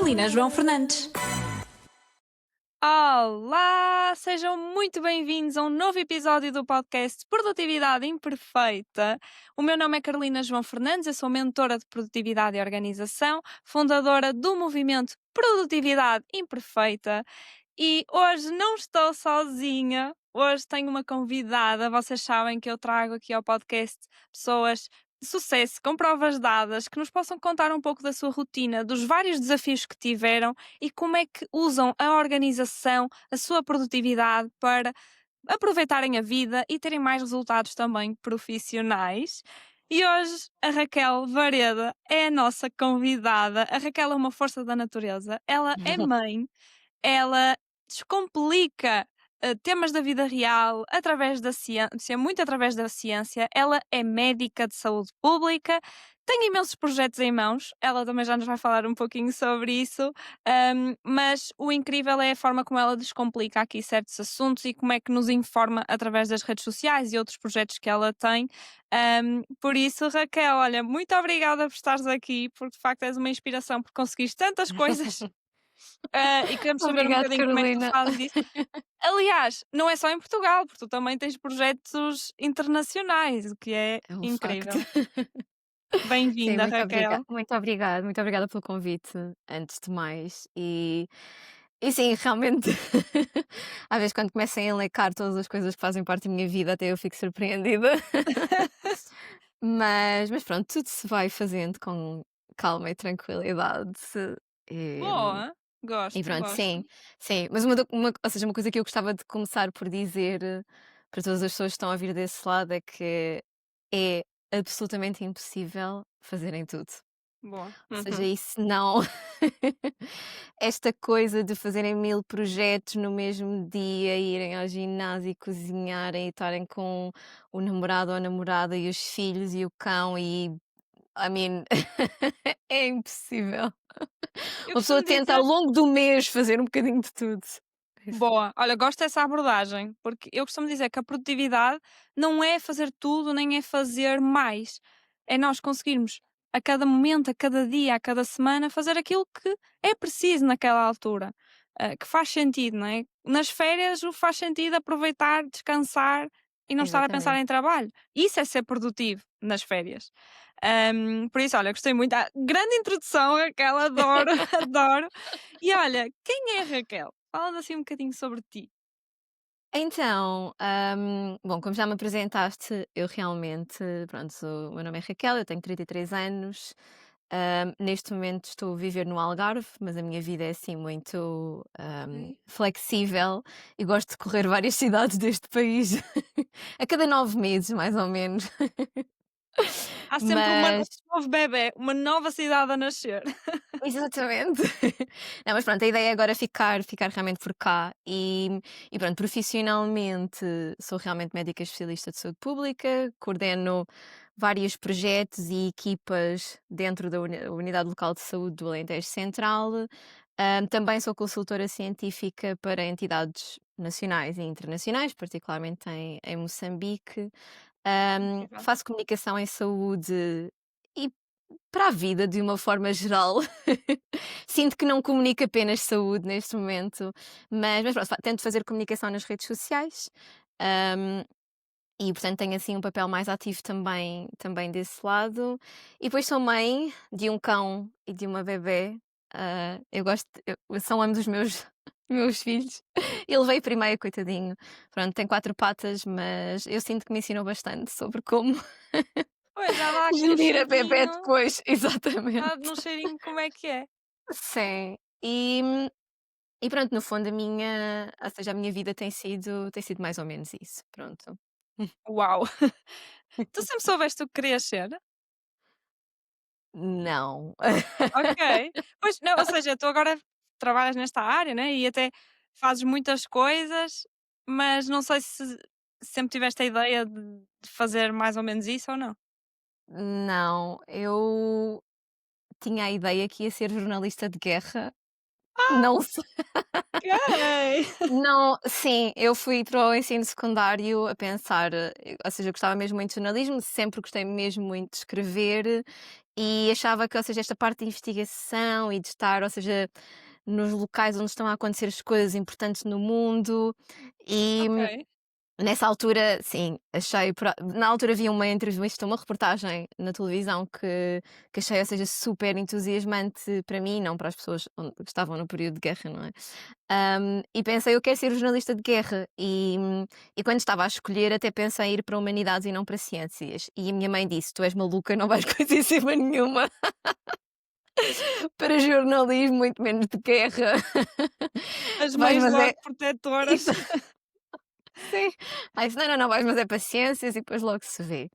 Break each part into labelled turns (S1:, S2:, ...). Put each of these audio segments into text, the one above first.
S1: Carolina João Fernandes.
S2: Olá! Sejam muito bem-vindos a um novo episódio do podcast Produtividade Imperfeita. O meu nome é Carolina João Fernandes, eu sou mentora de produtividade e organização, fundadora do movimento Produtividade Imperfeita e hoje não estou sozinha. Hoje tenho uma convidada. Vocês sabem que eu trago aqui ao podcast pessoas de sucesso, com provas dadas, que nos possam contar um pouco da sua rotina, dos vários desafios que tiveram e como é que usam a organização, a sua produtividade para aproveitarem a vida e terem mais resultados também profissionais. E hoje a Raquel Vareda é a nossa convidada. A Raquel é uma força da natureza. Ela é mãe, ela descomplica temas da vida real através da ciência, muito através da ciência. Ela é médica de saúde pública, tem imensos projetos em mãos. Ela também já nos vai falar um pouquinho sobre isso. Mas o incrível é a forma como ela descomplica aqui certos assuntos e como é que nos informa através das redes sociais e outros projetos que ela tem. Por isso, Raquel, olha, muito obrigada por estares aqui, porque de facto és uma inspiração por conseguires tantas coisas. E queremos saber um
S3: Obrigada,
S2: bocadinho como é que tu
S3: Carolina.
S2: fazes isso. Aliás, não é só em Portugal, porque tu também tens projetos internacionais, o que é
S3: É um facto.
S2: incrível.
S3: Sim,
S2: Bem-vinda, Raquel.
S3: muito obrigada pelo convite, antes de mais. E sim, realmente, às vezes quando começam a elencar todas as coisas que fazem parte da minha vida, até eu fico surpreendida. Mas pronto, tudo se vai fazendo com calma e tranquilidade. E,
S2: Boa,
S3: e
S2: gosto,
S3: pronto, sim,
S2: gosto.
S3: sim. Mas ou seja, uma coisa que eu gostava de começar por dizer para todas as pessoas que estão a vir desse lado é que é absolutamente impossível fazerem tudo.
S2: Boa.
S3: Ou seja,
S2: Uhum.
S3: isso não. Esta coisa de fazerem 1000 projetos no mesmo dia, irem ao ginásio e cozinharem e estarem com o namorado ou a namorada e os filhos e o cão e I mean, é impossível.
S2: Eu
S3: Uma pessoa
S2: costumo
S3: tenta ao
S2: dizer.
S3: longo do mês fazer um bocadinho de tudo. Isso.
S2: Boa, olha, gosto dessa abordagem, porque eu costumo dizer que a produtividade não é fazer tudo, nem é fazer mais. É nós conseguirmos a cada momento, a cada dia, a cada semana, fazer aquilo que é preciso naquela altura, que faz sentido, não é? Nas férias o faz sentido aproveitar, descansar e não estar a pensar
S3: Exatamente.
S2: em trabalho. Isso é ser produtivo nas férias. Por isso, olha, gostei muito. Grande introdução, Raquel, adoro, adoro. E olha, quem é a Raquel? Fala assim um bocadinho sobre ti.
S3: Então, bom, como já me apresentaste, eu realmente, pronto, o meu nome é Raquel, eu tenho 33 anos. Neste momento estou a viver no Algarve, mas a minha vida é assim muito
S2: Ok.
S3: flexível e gosto de correr várias cidades deste país a cada 9 meses, mais ou menos.
S2: Há sempre um
S3: Mas
S2: novo bebé, uma nova cidade a nascer.
S3: exatamente. Não, mas pronto, a ideia é agora ficar realmente por cá e pronto, profissionalmente sou realmente médica especialista de saúde pública, coordeno vários projetos e equipas dentro da Unidade Local de Saúde do Alentejo Central. Também sou consultora científica para entidades nacionais e internacionais, particularmente em Moçambique.
S2: Incrível.
S3: Faço comunicação em saúde e para a vida de uma forma geral. Sinto que não comunico apenas saúde neste momento, mas pronto, tento fazer comunicação nas redes sociais, hum, e portanto tenho assim um papel mais ativo também desse lado. E depois sou mãe de um cão e de uma bebé. Eu gosto, são ambos os meus, meus filhos. Ele veio primeiro, coitadinho. Pronto, tem 4 patas, mas eu sinto que me ensinou bastante sobre como
S2: Pois, já dá aqui um
S3: gerir a bebé
S2: cheirinho,
S3: depois.
S2: dá
S3: Exatamente.
S2: um cheirinho como é que é.
S3: Sim. E pronto, no fundo ou seja, a minha vida tem sido mais ou menos isso, pronto.
S2: Uau! Tu sempre soubeste o que querias ser?
S3: Não.
S2: Ok. Pois, não, ou seja, tu agora trabalhas nesta área, né, e até fazes muitas coisas, mas não sei se sempre tiveste a ideia de fazer mais ou menos isso ou não?
S3: Não, eu tinha a ideia que ia ser jornalista de guerra. Não sei.
S2: Ok.
S3: Não, sim, eu fui para o ensino secundário a pensar, ou seja, eu gostava mesmo muito de jornalismo, sempre gostei mesmo muito de escrever e achava que, ou seja, esta parte de investigação e de estar, ou seja, nos locais onde estão a acontecer as coisas importantes no mundo e
S2: Ok.
S3: nessa altura, sim, achei. Na altura havia uma entrevista, uma reportagem na televisão que achei, ou seja, super entusiasmante para mim, não para as pessoas que estavam no período de guerra, não é? E pensei, eu quero ser jornalista de guerra. E quando estava a escolher, até pensei em ir para humanidades e não para ciências. E a minha mãe disse: Tu és maluca, não vais coisa cima nenhuma para jornalismo, muito menos de guerra.
S2: As
S3: Vais,
S2: mães
S3: mas
S2: logo
S3: é.
S2: protetoras.
S3: Sim. Aí disse: Não, não, vais, mas é paciências e depois logo se vê.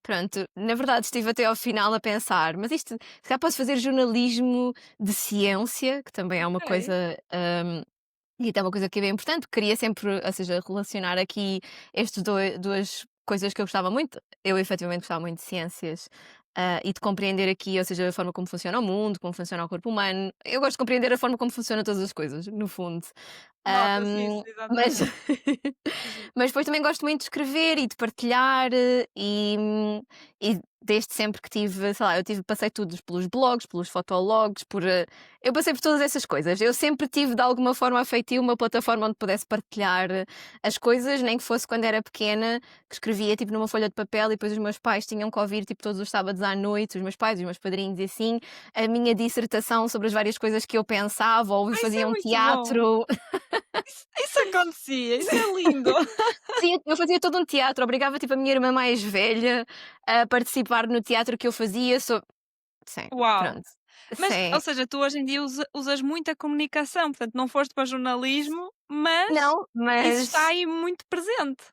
S3: Pronto, na verdade estive até ao final a pensar, mas isto, se calhar posso fazer jornalismo de ciência, que também é uma
S2: Ok.
S3: coisa, e até uma coisa que é bem importante, queria sempre, ou seja, relacionar aqui estes duas coisas que eu gostava muito. Eu efetivamente gostava muito de ciências, e de compreender aqui, ou seja, a forma como funciona o mundo, como funciona o corpo humano. Eu gosto de compreender a forma como funciona todas as coisas, no fundo.
S2: Nota-se isso,
S3: Mas
S2: exatamente. Giro.
S3: mas depois também gosto muito de escrever e de partilhar, e desde sempre que tive, sei lá, passei tudo pelos blogs, pelos fotologs, eu passei por todas essas coisas. Eu sempre tive de alguma forma feitio uma plataforma onde pudesse partilhar as coisas, nem que fosse quando era pequena, que escrevia tipo numa folha de papel e depois os meus pais tinham que ouvir tipo todos os sábados à noite, os meus pais, os meus padrinhos e assim, a minha dissertação sobre as várias coisas que eu pensava ou
S2: Isso é
S3: fazia um
S2: muito bom.
S3: teatro.
S2: Isso acontecia, isso é lindo.
S3: Eu fazia todo um teatro, obrigava tipo a minha irmã mais velha a participar no teatro que eu fazia. Sim,
S2: Uau!
S3: pronto.
S2: Mas, ou
S3: Sim.
S2: seja, tu hoje em dia usas muita comunicação, portanto não foste para jornalismo, mas
S3: Não,
S2: isso está
S3: mas
S2: aí muito presente.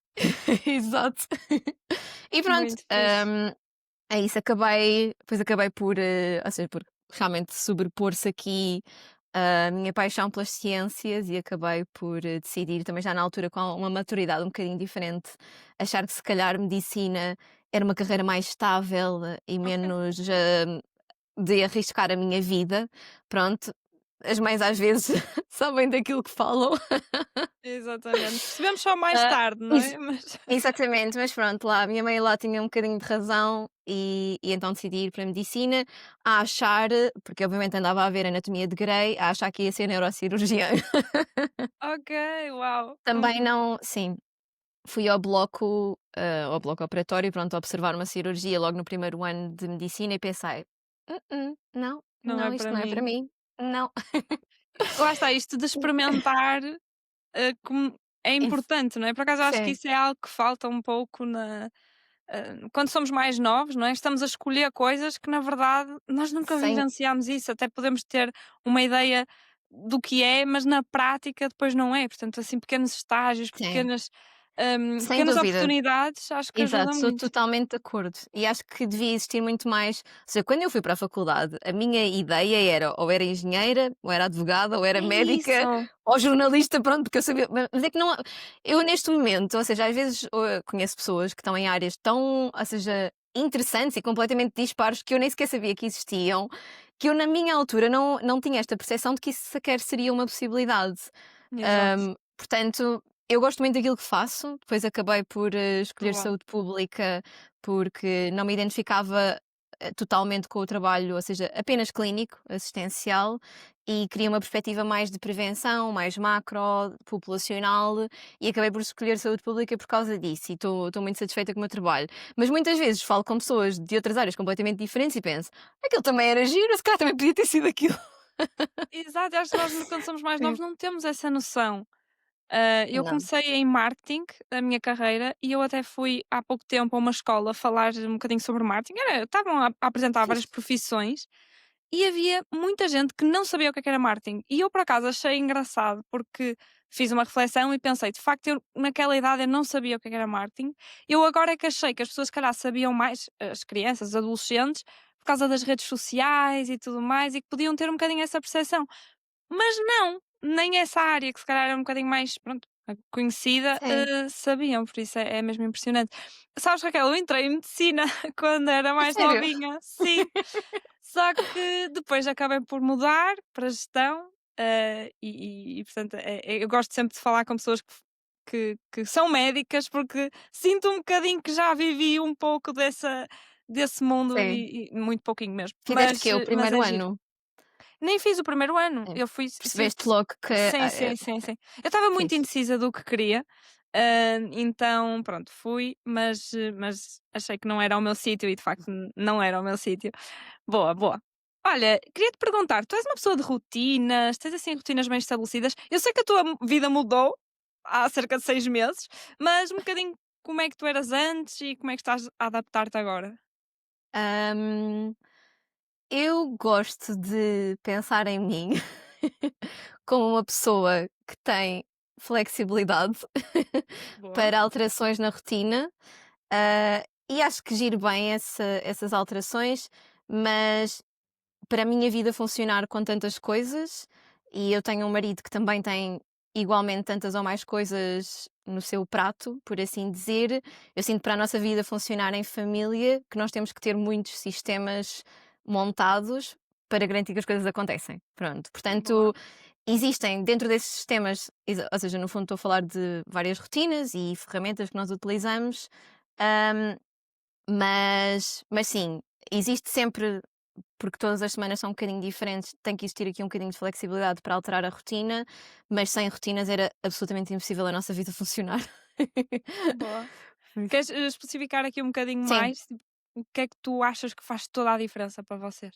S3: exato. E pronto,
S2: Muito fixe.
S3: é isso, depois acabei por, ou seja, por realmente sobrepor-se aqui a minha paixão pelas ciências e acabei por decidir, também já na altura com uma maturidade um bocadinho diferente, achar que se calhar medicina era uma carreira mais estável e
S2: Ok.
S3: menos de arriscar a minha vida. Pronto, as mães às vezes sabem daquilo que falam.
S2: Exatamente. Percebemos só mais
S3: Ah,
S2: tarde, não
S3: ex
S2: é? Mas
S3: exatamente, mas pronto, lá a minha mãe lá tinha um bocadinho de razão e então decidi ir para a medicina, a achar, porque obviamente andava a ver Anatomia de Grey, a achar que ia ser neurocirurgiã.
S2: ok, uau.
S3: Também não, sim, fui ao bloco operatório, pronto, a observar uma cirurgia logo no primeiro ano de medicina e pensei: não,
S2: Não é
S3: não, isto
S2: para
S3: não é para
S2: mim.
S3: mim, não".
S2: Lá está, isto de experimentar, como é
S3: Inf
S2: importante, não é? Por acaso eu acho que
S3: Sim,
S2: isso é algo que falta um pouco quando somos mais novos, não é? Estamos a escolher coisas que, na verdade, nós nunca
S3: sem
S2: vivenciámos isso. Até podemos ter uma ideia do que é, mas na prática depois não é. Portanto, assim, pequenos estágios,
S3: sim, sem
S2: pequenas
S3: dúvida.
S2: oportunidades, acho que ajuda
S3: Exato, sou
S2: muito.
S3: totalmente de acordo. E acho que devia existir muito mais. Ou seja, quando eu fui para a faculdade, a minha ideia era ou era engenheira, ou era advogada, ou era
S2: É
S3: médica,
S2: isso!
S3: ou jornalista, pronto, porque eu sabia. Mas é que não. Eu, neste momento, ou seja, às vezes conheço pessoas que estão em áreas tão, ou seja, interessantes e completamente dispares que eu nem sequer sabia que existiam, que eu, na minha altura, não tinha esta percepção de que isso sequer seria uma possibilidade.
S2: Exato,
S3: Portanto, eu gosto muito daquilo que faço, depois acabei por escolher
S2: boa.
S3: saúde pública porque não me identificava totalmente com o trabalho, ou seja, apenas clínico, assistencial, e queria uma perspectiva mais de prevenção, mais macro, populacional, e acabei por escolher saúde pública por causa disso, e estou muito satisfeita com o meu trabalho. Mas muitas vezes falo com pessoas de outras áreas completamente diferentes e penso, aquilo também era giro, se calhar também podia ter sido aquilo.
S2: Exato, acho que nós, quando somos mais novos,
S3: Sim.
S2: não temos essa noção. Eu
S3: Não.
S2: comecei em marketing, a minha carreira, e eu até fui há pouco tempo a uma escola falar um bocadinho sobre marketing. Estavam a apresentar várias
S3: Fixe.
S2: profissões e havia muita gente que não sabia o que é que era marketing. E eu, por acaso, achei engraçado porque fiz uma reflexão e pensei, de facto, eu naquela idade eu não sabia o que é que era marketing. Eu agora é que achei que as pessoas, se calhar, sabiam mais, as crianças, os adolescentes, por causa das redes sociais e tudo mais, e que podiam ter um bocadinho essa percepção. Mas não, nem essa área que se calhar era um bocadinho mais, pronto, conhecida,
S3: Sim.
S2: sabiam, por isso é mesmo impressionante. Sabes, Raquel, eu entrei em medicina quando era
S3: A
S2: mais
S3: sério?
S2: novinha, sim, só que depois acabei por mudar para gestão, portanto, eu gosto sempre de falar com pessoas que são médicas, porque sinto um bocadinho que já vivi um pouco desse mundo
S3: Sim.
S2: e muito pouquinho mesmo.
S3: Fizeste o quê? O
S2: Mas
S3: primeiro
S2: é giro.
S3: ano?
S2: Nem fiz o primeiro ano,
S3: É.
S2: eu fui
S3: Percebeste logo que,
S2: sim, sim, sim, sim. Eu estava muito
S3: fixe.
S2: indecisa do que queria, então pronto, fui, mas achei que não era o meu sítio e de facto não era o meu sítio. Boa, boa. Olha, queria te perguntar, tu és uma pessoa de rotinas, tens assim rotinas bem estabelecidas? Eu sei que a tua vida mudou há cerca de 6 meses, mas um bocadinho como é que tu eras antes e como é que estás a adaptar-te agora?
S3: Hum, eu gosto de pensar em mim como uma pessoa que tem flexibilidade
S2: Boa,
S3: para alterações na rotina, e acho que giro bem essas alterações, mas para a minha vida funcionar com tantas coisas, e eu tenho um marido que também tem igualmente tantas ou mais coisas no seu prato, por assim dizer, eu sinto para a nossa vida funcionar em família que nós temos que ter muitos sistemas montados para garantir que as coisas acontecem. Pronto,
S2: boa.
S3: portanto, existem dentro desses sistemas, ou seja, no fundo estou a falar de várias rotinas e ferramentas que nós utilizamos, hum, mas sim, existe sempre, porque todas as semanas são um bocadinho diferentes, tem que existir aqui um bocadinho de flexibilidade para alterar a rotina, mas sem rotinas era absolutamente impossível a nossa vida funcionar.
S2: Boa. Queres, especificar aqui um bocadinho
S3: Sim.
S2: mais, tipo, o que é que tu achas que faz toda a diferença para vocês?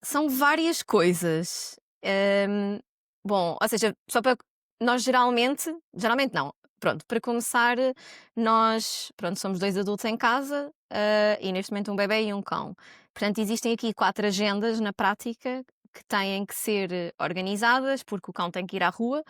S3: São várias coisas. Hum, bom, ou seja, só para nós geralmente não. Pronto, para começar, nós, pronto, somos 2 adultos em casa, e neste momento um bebé e um cão. Portanto, existem aqui 4 agendas na prática que têm que ser organizadas, porque o cão tem que ir à rua,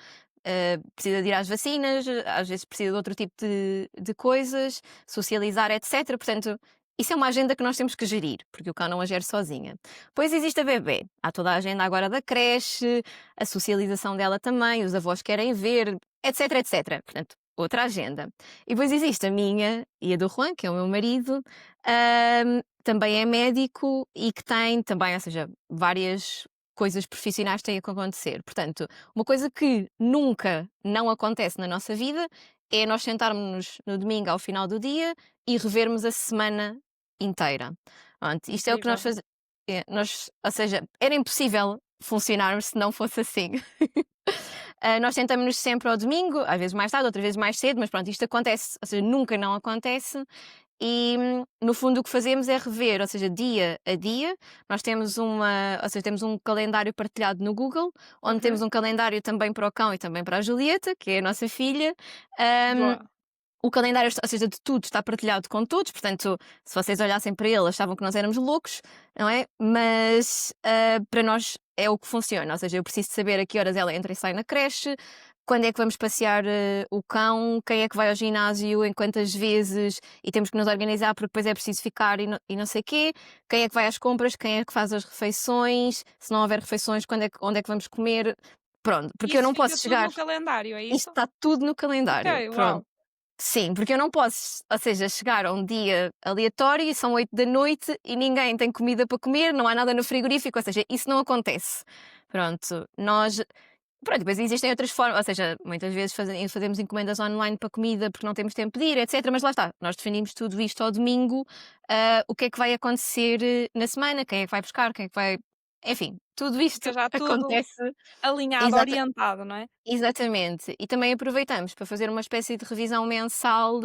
S3: precisa de ir às vacinas, às vezes precisa de outro tipo de coisas, socializar, etc. Portanto, isso é uma agenda que nós temos que gerir, porque o cão não a gere sozinha. Depois existe a bebé. Há toda a agenda agora da creche, a socialização dela também, os avós querem ver, etc, etc. Portanto, outra agenda. E depois existe a minha e a do Juan, que é o meu marido, também é médico e que tem também, ou seja, várias coisas profissionais têm que acontecer. Portanto, uma coisa que nunca não acontece na nossa vida é nós sentarmos no domingo ao final do dia e revermos a semana inteira. Pronto, isto é o que nós
S2: Incrível.
S3: fazemos. Ou seja, era impossível funcionarmos se não fosse assim. Nós sentamos-nos sempre ao domingo, às vezes mais tarde, outras vezes mais cedo, mas pronto, isto acontece, ou seja, nunca não acontece. E no fundo o que fazemos é rever, ou seja, dia a dia. Nós temos ou seja, temos um calendário partilhado no Google, onde
S2: Uhum.
S3: temos um calendário também para o cão e também para a Julieta, que é a nossa filha. Ahm,
S2: Boa.
S3: o calendário, ou seja, de tudo está partilhado com todos, portanto, se vocês olhassem para ele, achavam que nós éramos loucos, não é? Mas para nós é o que funciona, ou seja, eu preciso de saber a que horas ela entra e sai na creche, quando é que vamos passear o cão, quem é que vai ao ginásio, em quantas vezes, e temos que nos organizar porque depois é preciso ficar e não sei quê, quem é que vai às compras, quem é que faz as refeições, se não houver refeições, onde é que vamos comer, pronto, porque eu
S2: Isso
S3: não
S2: fica
S3: posso
S2: tudo
S3: chegar,
S2: no calendário, é
S3: isto
S2: isso?
S3: está tudo no
S2: Ok,
S3: calendário, pronto.
S2: uau.
S3: Sim, porque eu não posso, ou seja, chegar a um dia aleatório e são 8 da noite e ninguém tem comida para comer, não há nada no frigorífico, ou seja, isso não acontece. Pronto, pronto, depois existem outras formas, ou seja, muitas vezes fazemos encomendas online para comida porque não temos tempo de ir, etc. Mas lá está, nós definimos tudo isto ao domingo, o que é que vai acontecer na semana, quem é que vai buscar, quem é que vai. Enfim, tudo
S2: Fica
S3: isto
S2: já tudo
S3: acontece.
S2: alinhado, orientado, não é?
S3: Exatamente. E também aproveitamos para fazer uma espécie de revisão mensal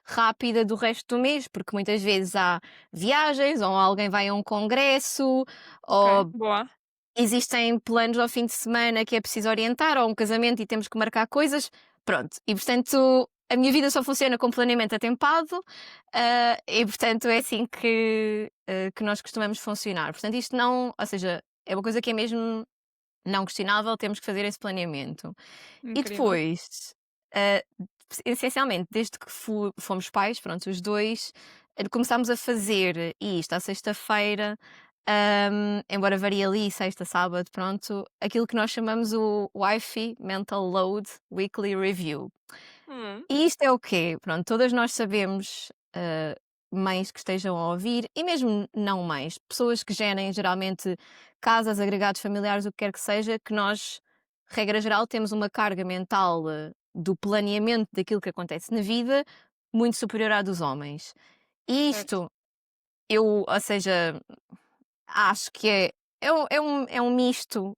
S3: rápida do resto do mês, porque muitas vezes há viagens, ou alguém vai a um congresso,
S2: Ok,
S3: ou
S2: boa.
S3: existem planos ao fim de semana que é preciso orientar, ou um casamento e temos que marcar coisas. Pronto. E portanto, a minha vida só funciona com planeamento atempado, e portanto é assim que nós costumamos funcionar. Portanto, isto não, ou seja, é uma coisa que é mesmo não questionável, temos que fazer esse planeamento. E
S2: Incrível.
S3: depois, essencialmente, desde que fomos pais, pronto, os dois, começámos a fazer isto à sexta-feira, embora varie ali, sexta, sábado, pronto, aquilo que nós chamamos o WIFI Mental Load Weekly Review.
S2: Hum,
S3: E isto é o quê? Pronto, todas nós sabemos, mães que estejam a ouvir, e mesmo não mães, pessoas que gerem geralmente casas, agregados familiares, o que quer que seja, que nós, regra geral, temos uma carga mental do planeamento daquilo que acontece na vida muito superior à dos homens. E
S2: Certo.
S3: isto, ou seja, acho que é um misto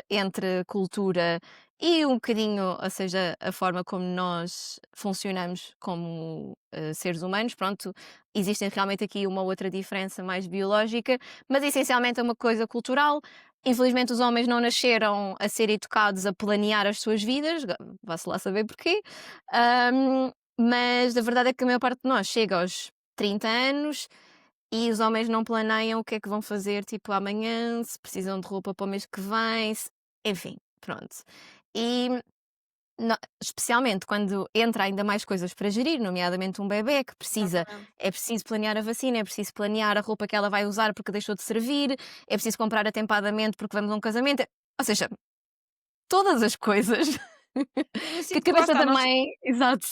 S3: entre cultura e um bocadinho, ou seja, a forma como nós funcionamos como seres humanos. Pronto, existem realmente aqui uma outra diferença mais biológica, mas essencialmente é uma coisa cultural. Infelizmente, os homens não nasceram a ser educados a planear as suas vidas, vá-se lá saber porquê. Mas a verdade é que a maior parte de nós chega aos 30 anos e os homens não planeiam o que é que vão fazer, tipo, amanhã, se precisam de roupa para o mês que vem, enfim, pronto. E especialmente quando entra ainda mais coisas para gerir, nomeadamente um bebé que
S2: Exatamente.
S3: é preciso planear a vacina, é preciso planear a roupa que ela vai usar porque deixou de servir, é preciso comprar atempadamente porque vamos a um casamento, ou seja, todas as coisas
S2: Eu
S3: que a
S2: sinto que lá
S3: cabeça
S2: está,
S3: da
S2: nós
S3: mãe, exato,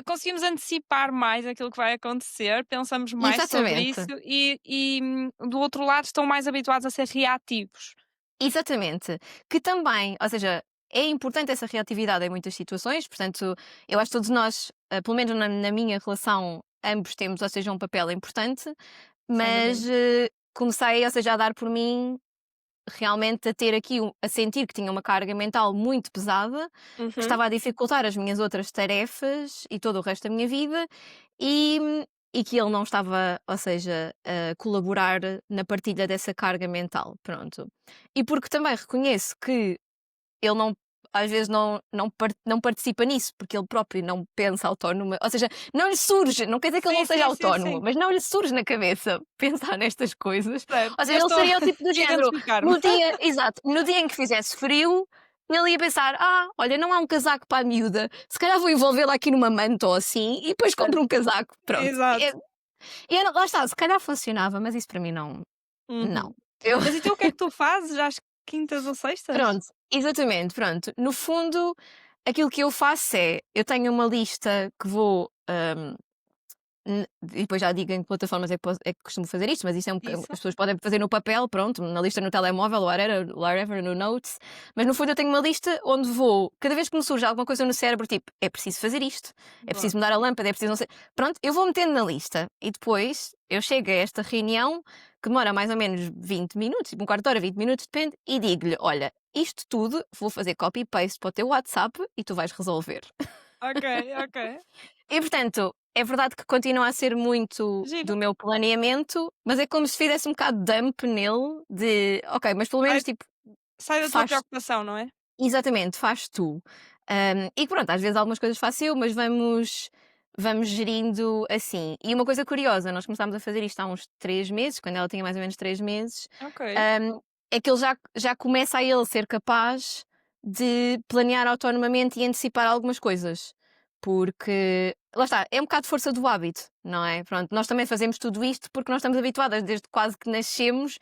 S2: conseguimos antecipar mais aquilo que vai acontecer, pensamos mais sobre isso
S3: exatamente.
S2: e do outro lado estão mais habituados a ser reativos.
S3: Exatamente. Que também, ou seja, é importante essa reatividade em muitas situações, portanto, eu acho que todos nós, pelo menos na minha relação, ambos temos, ou seja, um papel importante,
S2: Sem dúvida.
S3: mas comecei, ou seja, a dar por mim realmente a ter aqui, a sentir que tinha uma carga mental muito pesada, que
S2: Uhum.
S3: estava a dificultar as minhas outras tarefas e todo o resto da minha vida, e, e que ele não estava, ou seja, a colaborar na partilha dessa carga mental, pronto. E porque também reconheço que ele não, às vezes não participa nisso, porque ele próprio não pensa autónoma, ou seja, não lhe surge, não quer dizer que ele
S2: Sim,
S3: não seja
S2: sim, sim,
S3: autónomo,
S2: sim.
S3: mas não lhe surge na cabeça pensar nestas coisas.
S2: Certo,
S3: Ou
S2: eu
S3: seja, ele
S2: estou a
S3: seria o tipo do género,
S2: identificar-me.
S3: no dia, exato, no dia em que fizesse frio, ele ia pensar: olha, não há um casaco para a miúda, se calhar vou envolvê-la aqui numa manta ou assim, e depois compro
S2: Certo,
S3: um casaco, pronto.
S2: exato.
S3: Lá está, se calhar funcionava, mas isso para mim não, não.
S2: Uhum.
S3: Eu,
S2: Mas então o que é que tu fazes às quintas ou sextas?
S3: pronto, exatamente, pronto. No fundo, aquilo que eu faço é, eu tenho uma lista que vou, e depois já digo em que plataformas é que costumo fazer isto, mas isto é
S2: Isso.
S3: as pessoas podem fazer no papel, pronto, na lista no telemóvel, whatever, no Notes, mas no fundo eu tenho uma lista onde vou, cada vez que me surge alguma coisa no cérebro, tipo, é preciso fazer isto, é
S2: Boa.
S3: preciso mudar a lâmpada, é preciso não sei, pronto, eu vou metendo na lista e depois eu chego a esta reunião que demora mais ou menos 20 minutos, tipo um quarto de hora, 20 minutos, depende, e digo-lhe, olha, isto tudo vou fazer copy-paste para o teu WhatsApp e tu vais resolver.
S2: Ok, ok.
S3: E portanto, é verdade que continua a ser muito
S2: Giro.
S3: do meu planeamento, mas é como se fizesse um bocado de dump nele, de ok, mas pelo
S2: Sai
S3: menos tipo,
S2: sai da tua
S3: faz
S2: preocupação, não é?
S3: exatamente, faz tu. E pronto, às vezes algumas coisas faço eu, mas vamos gerindo assim. E uma coisa curiosa, nós começámos a fazer isto há uns 3 meses, quando ela tinha mais ou menos 3 meses,
S2: Ok.
S3: hum, é que ele já começa a ele ser capaz de planear autonomamente e antecipar algumas coisas. Porque, lá está, é um bocado de força do hábito, não é? Pronto, nós também fazemos tudo isto porque nós estamos habituadas, desde quase que nascemos,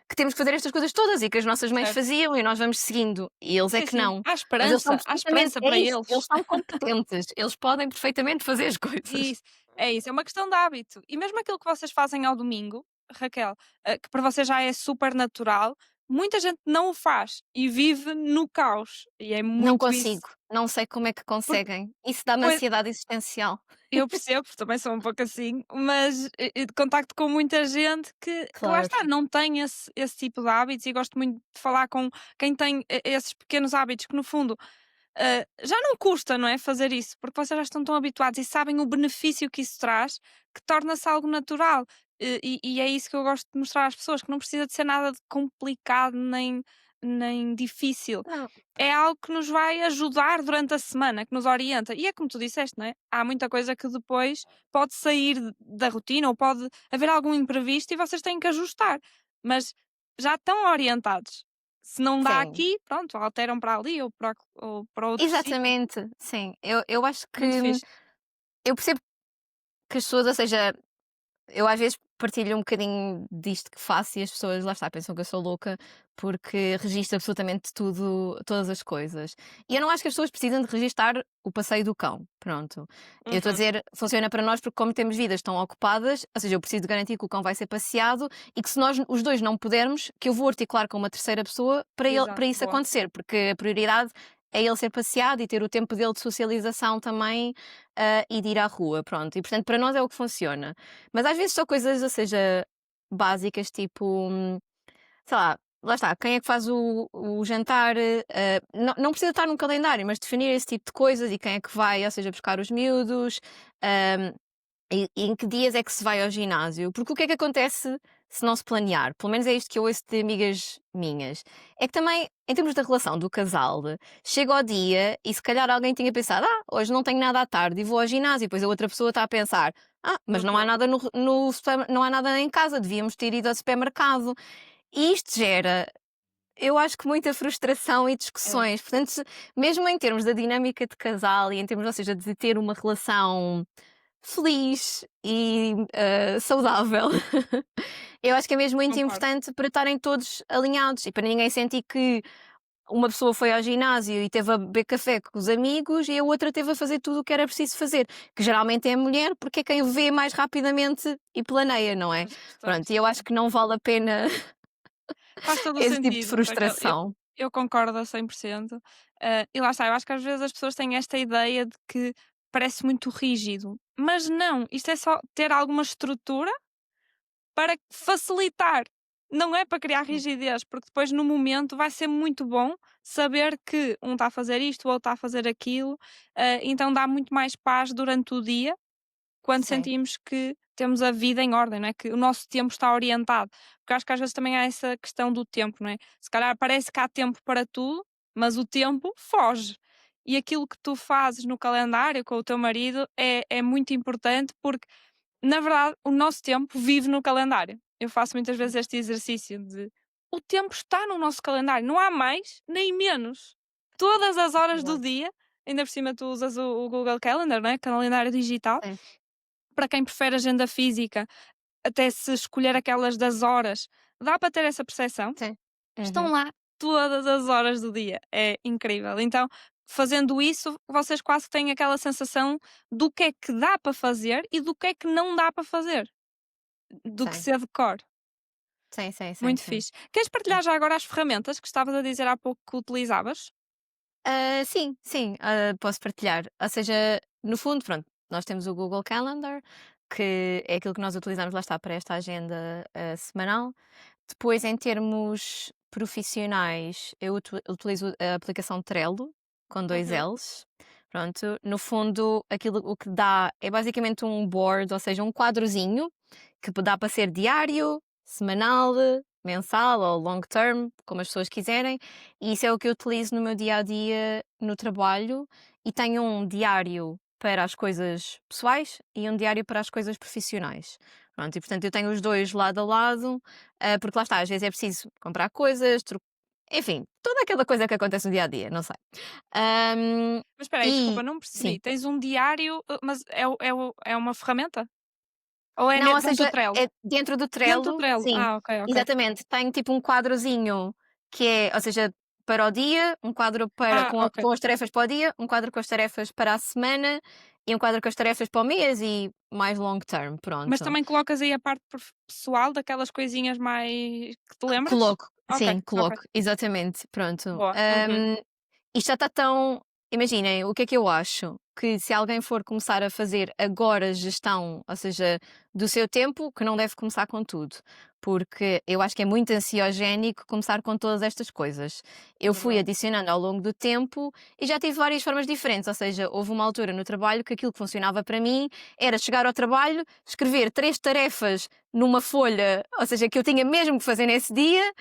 S3: que temos que fazer estas coisas todas e que as nossas mães
S2: Certo.
S3: faziam e nós vamos seguindo. E eles é
S2: Sim,
S3: que
S2: sim.
S3: não. Mas eles são
S2: Há
S3: perfeitamente,
S2: esperança
S3: é
S2: para
S3: isso, eles
S2: eles.
S3: são competentes, eles podem perfeitamente fazer as coisas.
S2: Isso, é isso, é uma questão de hábito. E mesmo aquilo que vocês fazem ao domingo, Raquel, que para vocês já é super natural, muita gente não o faz e vive no caos. E é
S3: Não
S2: muito isso.
S3: consigo, não sei como é que
S2: Porque,
S3: conseguem. Isso dá-me
S2: pois,
S3: ansiedade existencial.
S2: eu percebo, porque também sou um pouco assim, mas de contacto com muita gente que lá está,
S3: Claro.
S2: não tem esse tipo de hábitos e gosto muito de falar com quem tem esses pequenos hábitos que, no fundo, já não custa, não é, fazer isso, porque vocês já estão tão habituados e sabem o benefício que isso traz, que torna-se algo natural. E é isso que eu gosto de mostrar às pessoas, que não precisa de ser nada de complicado nem difícil.
S3: Não,
S2: É algo que nos vai ajudar durante a semana, que nos orienta. E é como tu disseste, não é? Há muita coisa que depois pode sair da rotina ou pode haver algum imprevisto e vocês têm que ajustar. Mas já estão orientados. Se não dá
S3: sim,
S2: aqui, pronto, alteram para ali ou para outro sítio.
S3: exatamente, sim. Eu acho que
S2: Muito fixe.
S3: eu percebo que as pessoas, ou seja, eu às vezes partilho um bocadinho disto que faço e as pessoas, lá está, pensam que eu sou louca porque registro absolutamente tudo, todas as coisas. E eu não acho que as pessoas precisam de registar o passeio do cão. Pronto. Eu estou a
S2: Uhum,
S3: dizer, funciona para nós porque, como temos vidas tão ocupadas, ou seja, eu preciso de garantir que o cão vai ser passeado e que, se nós os dois não pudermos, que eu vou articular com uma terceira pessoa para
S2: exato,
S3: isso
S2: boa.
S3: acontecer, porque a prioridade é ele ser passeado e ter o tempo dele de socialização também, e de ir à rua, pronto. E portanto, para nós é o que funciona. Mas às vezes são coisas, ou seja, básicas, tipo, sei lá está, quem é que faz o jantar, não precisa estar num calendário, mas definir esse tipo de coisas e quem é que vai, ou seja, buscar os miúdos, hum, e em que dias é que se vai ao ginásio? Porque o que é que acontece se não se planear? Pelo menos é isto que eu ouço de amigas minhas. É que também, em termos da relação do casal, chega ao dia e se calhar alguém tinha pensado: hoje não tenho nada à tarde e vou ao ginásio. E depois a outra pessoa está a pensar: mas não há
S2: Uhum,
S3: nada não há nada em casa, devíamos ter ido ao supermercado. E isto gera, eu acho que muita frustração e
S2: é,
S3: discussões. Portanto, mesmo em termos da dinâmica de casal e em termos, ou seja, de ter uma relação feliz e, saudável. Eu acho que é mesmo muito
S2: concordo.
S3: importante para estarem todos alinhados e para ninguém sentir que uma pessoa foi ao ginásio e teve a beber café com os amigos e a outra teve a fazer tudo o que era preciso fazer, que geralmente é a mulher, porque é quem vê mais rapidamente e planeia, não é?
S2: As questões,
S3: Pronto, e eu
S2: sim.
S3: acho que não vale a pena
S2: Faz todo o
S3: esse tipo de
S2: sentido, Raquel.
S3: frustração.
S2: Eu concordo a 100%. E lá está, eu acho que às vezes as pessoas têm esta ideia de que parece muito rígido, mas não, isto é só ter alguma estrutura para facilitar, não é para criar
S3: Sim,
S2: rigidez, porque depois no momento vai ser muito bom saber que um está a fazer isto, o outro está a fazer aquilo, então dá muito mais paz durante o dia quando
S3: sim,
S2: sentimos que temos a vida em ordem, não é? Que o nosso tempo está orientado. Porque acho que às vezes também há essa questão do tempo, não é? Se calhar parece que há tempo para tudo, mas o tempo foge. E aquilo que tu fazes no calendário com o teu marido é muito importante porque, na verdade, o nosso tempo vive no calendário. Eu faço muitas vezes este exercício de o tempo está no nosso calendário, não há mais nem menos. Todas as horas do
S3: exato.
S2: dia, ainda por cima tu usas o Google Calendar, não é? Calendário digital,
S3: Sim,
S2: para quem prefere agenda física, até se escolher aquelas das horas, dá para ter essa percepção.
S3: sim.
S2: Estão
S3: Uhum.
S2: lá todas as horas do dia, é incrível. Então, fazendo isso, vocês quase que têm aquela sensação do que é que dá para fazer e do que é que não dá para fazer, do que
S3: Sim.
S2: ser de cor.
S3: Sim, sim, sim,
S2: Muito
S3: sim.
S2: fixe. Queres
S3: Sim.
S2: partilhar já agora as ferramentas que estavas a dizer há pouco que utilizavas?
S3: Sim, sim, posso partilhar. Ou seja, no fundo, pronto, nós temos o Google Calendar, que é aquilo que nós utilizamos, lá está, para esta agenda semanal. Depois, em termos profissionais, eu utilizo a aplicação Trello, com dois
S2: Uhum.
S3: L's. Pronto, no fundo, aquilo o que dá é basicamente um board, ou seja, um quadrozinho, que dá para ser diário, semanal, mensal ou long term, como as pessoas quiserem. E isso é o que eu utilizo no meu dia a dia no trabalho. E tenho um diário para as coisas pessoais e um diário para as coisas profissionais. Pronto, e portanto eu tenho os dois lado a lado, porque lá está, às vezes é preciso comprar coisas, enfim, toda aquela coisa que acontece no dia a dia, não sei. Ahm,
S2: Mas espera aí, desculpa,
S3: e
S2: não
S3: sim,
S2: percebi. Tens um diário, mas é uma ferramenta? Ou é
S3: não, ou
S2: dentro do
S3: seja,
S2: Trello?
S3: é dentro do
S2: Dentro do
S3: Trello,
S2: Trello.
S3: sim,
S2: Ah, ok, ok.
S3: exatamente. Tenho tipo um quadrozinho que é, ou seja, para o dia, um quadro
S2: Ah, ok.
S3: com as tarefas para o dia, um quadro com as tarefas para a semana e um quadro com as tarefas para o mês e mais long term,
S2: Mas
S3: pronto.
S2: também colocas aí a parte pessoal daquelas coisinhas mais que te lembras?
S3: Coloco,
S2: Ok,
S3: sim,
S2: ok.
S3: coloco, exatamente, pronto.
S2: Boa. Uhum.
S3: Isto já está tão, imaginem, o que é que eu acho? Que se alguém for começar a fazer agora gestão, ou seja, do seu tempo, que não deve começar com tudo, porque eu acho que é muito ansiogénico começar com todas estas coisas. Eu fui
S2: Verdade.
S3: adicionando ao longo do tempo e já tive várias formas diferentes, ou seja, houve uma altura no trabalho que aquilo que funcionava para mim era chegar ao trabalho, escrever 3 tarefas numa folha, ou seja, que eu tinha mesmo que fazer nesse dia,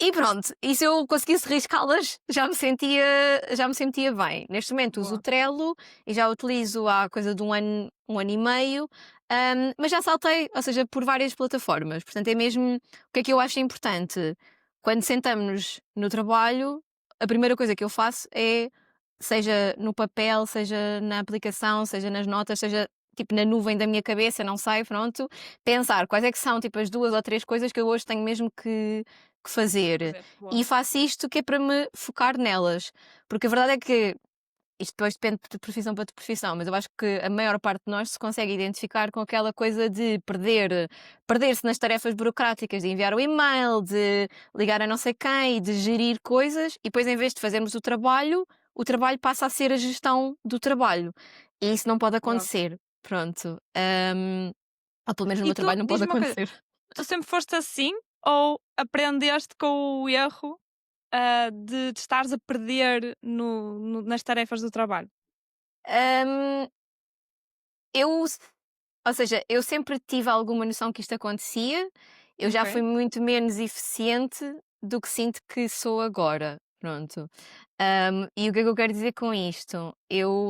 S3: e pronto, e se eu conseguisse riscá-las, já me sentia bem. Neste momento uso o
S2: Boa.
S3: Trello e já utilizo há coisa de um ano e meio, mas já saltei, ou seja, por várias plataformas. Portanto, é mesmo o que é que eu acho importante. Quando sentamos no trabalho, a primeira coisa que eu faço é, seja no papel, seja na aplicação, seja nas notas, seja tipo, na nuvem da minha cabeça, não sai, pronto, pensar quais é que são, tipo, as 2 ou 3 coisas que eu hoje tenho mesmo que fazer.
S2: Fazer. Boa.
S3: E faço isto que é para me focar nelas. Porque a verdade é que isto depois depende de profissão para profissão, mas eu acho que a maior parte de nós se consegue identificar com aquela coisa de perder-se nas tarefas burocráticas, de enviar o e-mail, de ligar a não sei quem, de gerir coisas, e depois em vez de fazermos o trabalho passa a ser a gestão do trabalho. E isso não pode
S2: Verdade.
S3: acontecer. Pronto. Ou pelo menos no
S2: E
S3: meu
S2: tu,
S3: trabalho não pode
S2: diz-me uma coisa,
S3: acontecer.
S2: tu sempre foste assim ou aprendeste com o erro, de estares a perder nas tarefas do trabalho?
S3: Hum, eu Ou seja, eu sempre tive alguma noção que isto acontecia, eu já
S2: Ok.
S3: fui muito menos eficiente do que sinto que sou agora, pronto. E o que é que eu quero dizer com isto?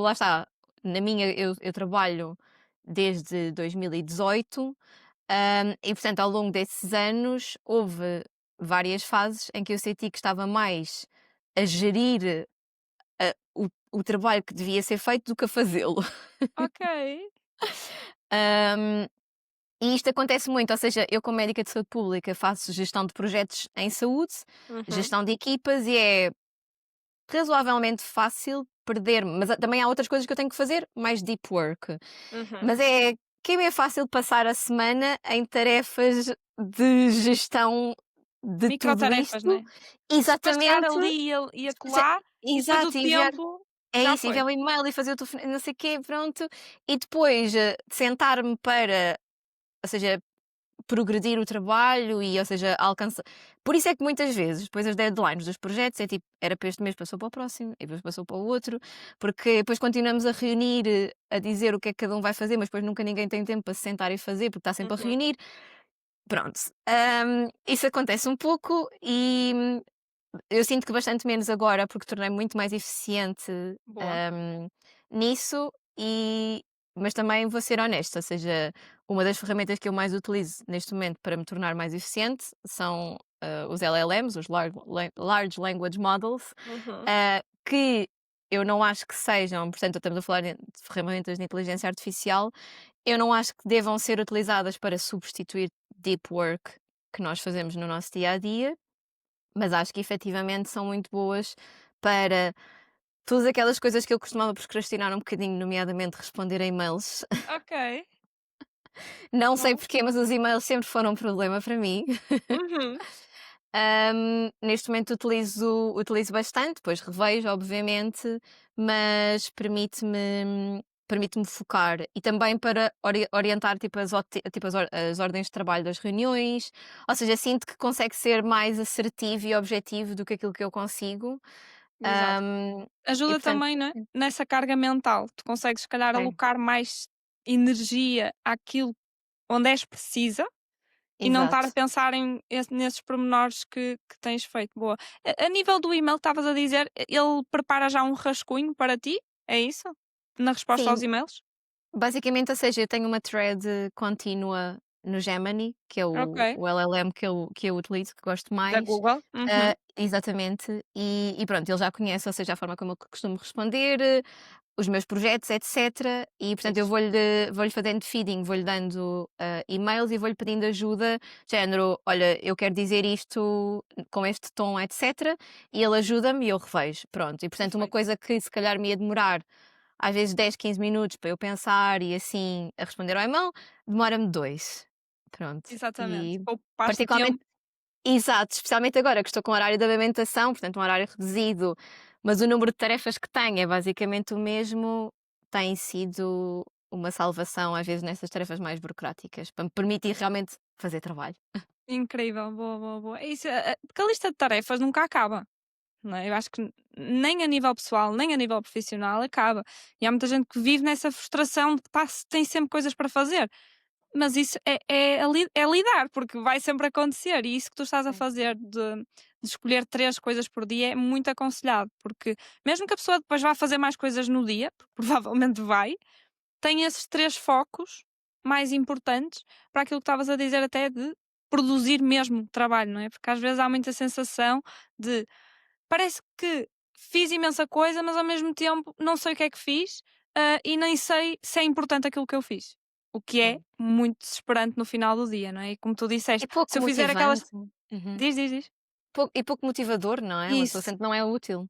S3: Lá está, eu trabalho desde 2018, e portanto ao longo desses anos houve várias fases em que eu senti que estava mais a gerir o trabalho que devia ser feito do que a fazê-lo.
S2: Ok.
S3: Hum, E isto acontece muito, ou seja, eu como médica de saúde pública faço gestão de projetos em saúde,
S2: Uhum,
S3: gestão de equipas e é razoavelmente fácil perder-me, mas também há outras coisas que eu tenho que fazer, mais deep work.
S2: uhum.
S3: Mas que é fácil passar a semana em tarefas de gestão de tudo
S2: Microtarefas,
S3: isto.
S2: né? Despachar
S3: Exatamente.
S2: ali e
S3: Já-
S2: acolá, e depois o
S3: Exato, enviar.
S2: tempo
S3: É
S2: já
S3: isso,
S2: foi.
S3: enviar um e-mail e fazer o telefone, não sei o quê, pronto. E depois sentar-me para, ou seja, progredir o trabalho e, ou seja, alcançar. Por isso é que muitas vezes, depois as deadlines dos projetos é tipo, era para este mês, passou para o próximo, e depois passou para o outro, porque depois continuamos a reunir, a dizer o que é que cada um vai fazer, mas depois nunca ninguém tem tempo para se sentar e fazer, porque está sempre a
S2: Uhum.
S3: reunir. Pronto. Isso acontece um pouco e eu sinto que bastante menos agora, porque tornei muito mais eficiente,
S2: Boa.
S3: nisso e mas também vou ser honesta, ou seja, uma das ferramentas que eu mais utilizo neste momento para me tornar mais eficiente são, os LLMs, os Large Language Models,
S2: Uhum.
S3: que eu não acho que sejam, portanto, estamos a falar de ferramentas de inteligência artificial, eu não acho que devam ser utilizadas para substituir deep work que nós fazemos no nosso dia a dia, mas acho que efetivamente são muito boas para todas aquelas coisas que eu costumava procrastinar um bocadinho, nomeadamente responder a e-mails.
S2: Ok.
S3: Não sei
S2: Bom.
S3: porquê, mas os e-mails sempre foram um problema para mim.
S2: Uhum.
S3: Neste momento utilizo bastante, depois revejo, obviamente, mas permite-me focar e também para orientar tipo, as ordens de trabalho das reuniões, ou seja, sinto que consegue ser mais assertivo e objetivo do que aquilo que eu consigo.
S2: Exato.
S3: E
S2: Ajuda
S3: portanto,
S2: também, né, nessa carga mental. Tu consegues, se calhar,
S3: é,
S2: alocar mais energia àquilo onde és precisa e não estar a
S3: exato.
S2: pensar nesses pormenores que tens feito. Boa. A nível do e-mail, estavas a dizer, ele prepara já um rascunho para ti? É isso? Na resposta aos
S3: Sim,
S2: e-mails?
S3: basicamente, ou seja, eu tenho uma thread contínua no Gemini, que é
S2: Ok.
S3: o LLM que eu utilizo, que gosto
S2: Da
S3: mais.
S2: Google? Uhum.
S3: Exatamente, e pronto, ele já conhece, ou seja, a forma como eu costumo responder, os meus projetos, etc. E portanto eu
S2: Fixe.
S3: vou-lhe fazendo feeding, vou-lhe dando e-mails e vou-lhe pedindo ajuda, género, olha, eu quero dizer isto com este tom, etc. E ele ajuda-me e eu revejo. Pronto. E portanto, uma
S2: Perfeito.
S3: coisa que se calhar me ia demorar às vezes 10, 15 minutos para eu pensar e assim a responder ao e-mail, demora-me 2. Pronto.
S2: Exatamente.
S3: E
S2: Poupaste
S3: particularmente,
S2: tempo.
S3: exato, especialmente agora que estou com o horário de amamentação, portanto um horário reduzido, mas o número de tarefas que tenho é basicamente o mesmo, tem sido uma salvação às vezes nessas tarefas mais burocráticas, para me permitir realmente fazer trabalho.
S2: Incrível. Boa, boa, boa. É isso, porque a lista de tarefas nunca acaba. Não é? Eu acho que nem a nível pessoal, nem a nível profissional acaba. E há muita gente que vive nessa frustração de que tem sempre coisas para fazer. Mas isso é lidar, porque vai sempre acontecer. E isso que tu estás a
S3: Sim,
S2: fazer de escolher 3 coisas por dia é muito aconselhado, porque mesmo que a pessoa depois vá fazer mais coisas no dia, porque provavelmente vai, tem esses 3 focos mais importantes para aquilo que estavas a dizer, até de produzir mesmo trabalho, não é? Porque às vezes há muita sensação de parece que fiz imensa coisa, mas ao mesmo tempo não sei o que é que fiz, e nem sei se é importante aquilo que eu fiz. O que é
S3: Sim.
S2: muito desesperante no final do dia, não é? E como tu
S3: É
S2: disseste,
S3: pouco
S2: se eu fizer aquelas.
S3: motivante. Uhum.
S2: Diz, diz, diz.
S3: Pouco motivador, não é? Uma pessoa
S2: Isso.
S3: sente que não é útil.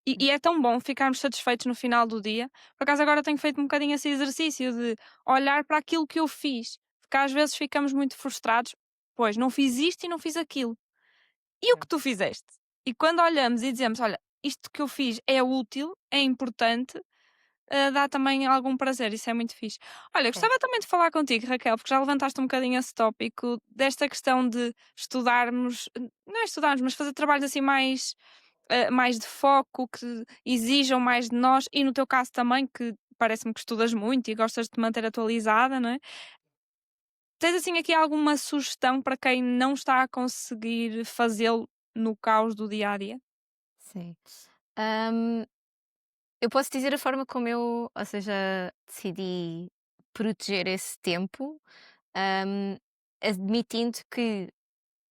S2: E é tão bom ficarmos satisfeitos no final do dia. Por acaso agora tenho feito um bocadinho esse exercício de olhar para aquilo que eu fiz, porque às vezes ficamos muito frustrados, pois não fiz isto e não fiz aquilo. E o que tu fizeste? E quando olhamos e dizemos: "Olha, isto que eu fiz é útil, é importante", dá também algum prazer, isso é muito fixe. Olha,
S3: Sim.
S2: gostava também de falar contigo, Raquel, porque já levantaste um bocadinho esse tópico desta questão de estudarmos, não é estudarmos, mas fazer trabalhos assim mais de foco, que exijam mais de nós e no teu caso também, que parece-me que estudas muito e gostas de te manter atualizada, não é? Tens assim aqui alguma sugestão para quem não está a conseguir fazê-lo no caos do dia a dia?
S3: Sim. Hum, eu posso dizer a forma como eu, ou seja, decidi proteger esse tempo, hum, admitindo que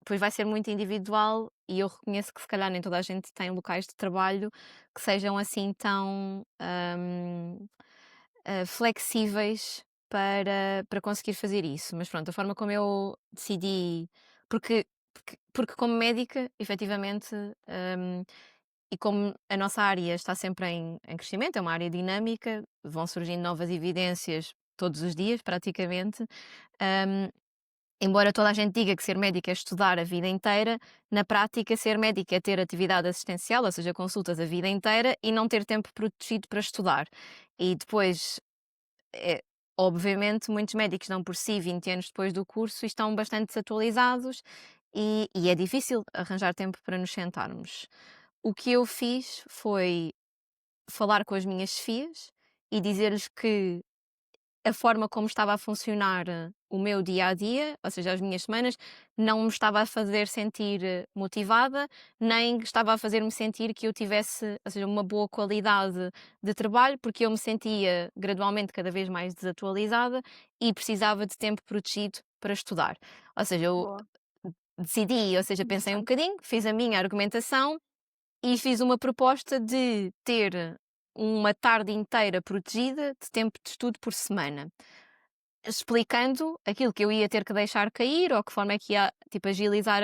S3: depois vai ser muito individual e eu reconheço que se calhar nem toda a gente tem locais de trabalho que sejam assim tão flexíveis para conseguir fazer isso. Mas pronto, a forma como eu decidi, porque, porque como médica, efetivamente, hum, e como a nossa área está sempre em crescimento, é uma área dinâmica, vão surgindo novas evidências todos os dias, praticamente. hum, Embora toda a gente diga que ser médico é estudar a vida inteira, na prática ser médico é ter atividade assistencial, ou seja, consultas a vida inteira e não ter tempo protegido para estudar. E depois, é, obviamente, muitos médicos dão por si 20 anos depois do curso e estão bastante desatualizados e é difícil arranjar tempo para nos sentarmos. O que eu fiz foi falar com as minhas chefias e dizer-lhes que a forma como estava a funcionar o meu dia a dia, ou seja, as minhas semanas, não me estava a fazer sentir motivada, nem estava a fazer-me sentir que eu tivesse, ou seja, uma boa qualidade de trabalho, porque eu me sentia gradualmente cada vez mais desatualizada e precisava de tempo protegido para estudar. Ou seja, eu
S2: Boa,
S3: decidi, ou seja, pensei um
S2: interessante.
S3: bocadinho, fiz a minha argumentação e fiz uma proposta de ter uma tarde inteira protegida de tempo de estudo por semana, explicando aquilo que eu ia ter que deixar cair ou que forma é que ia, tipo, agilizar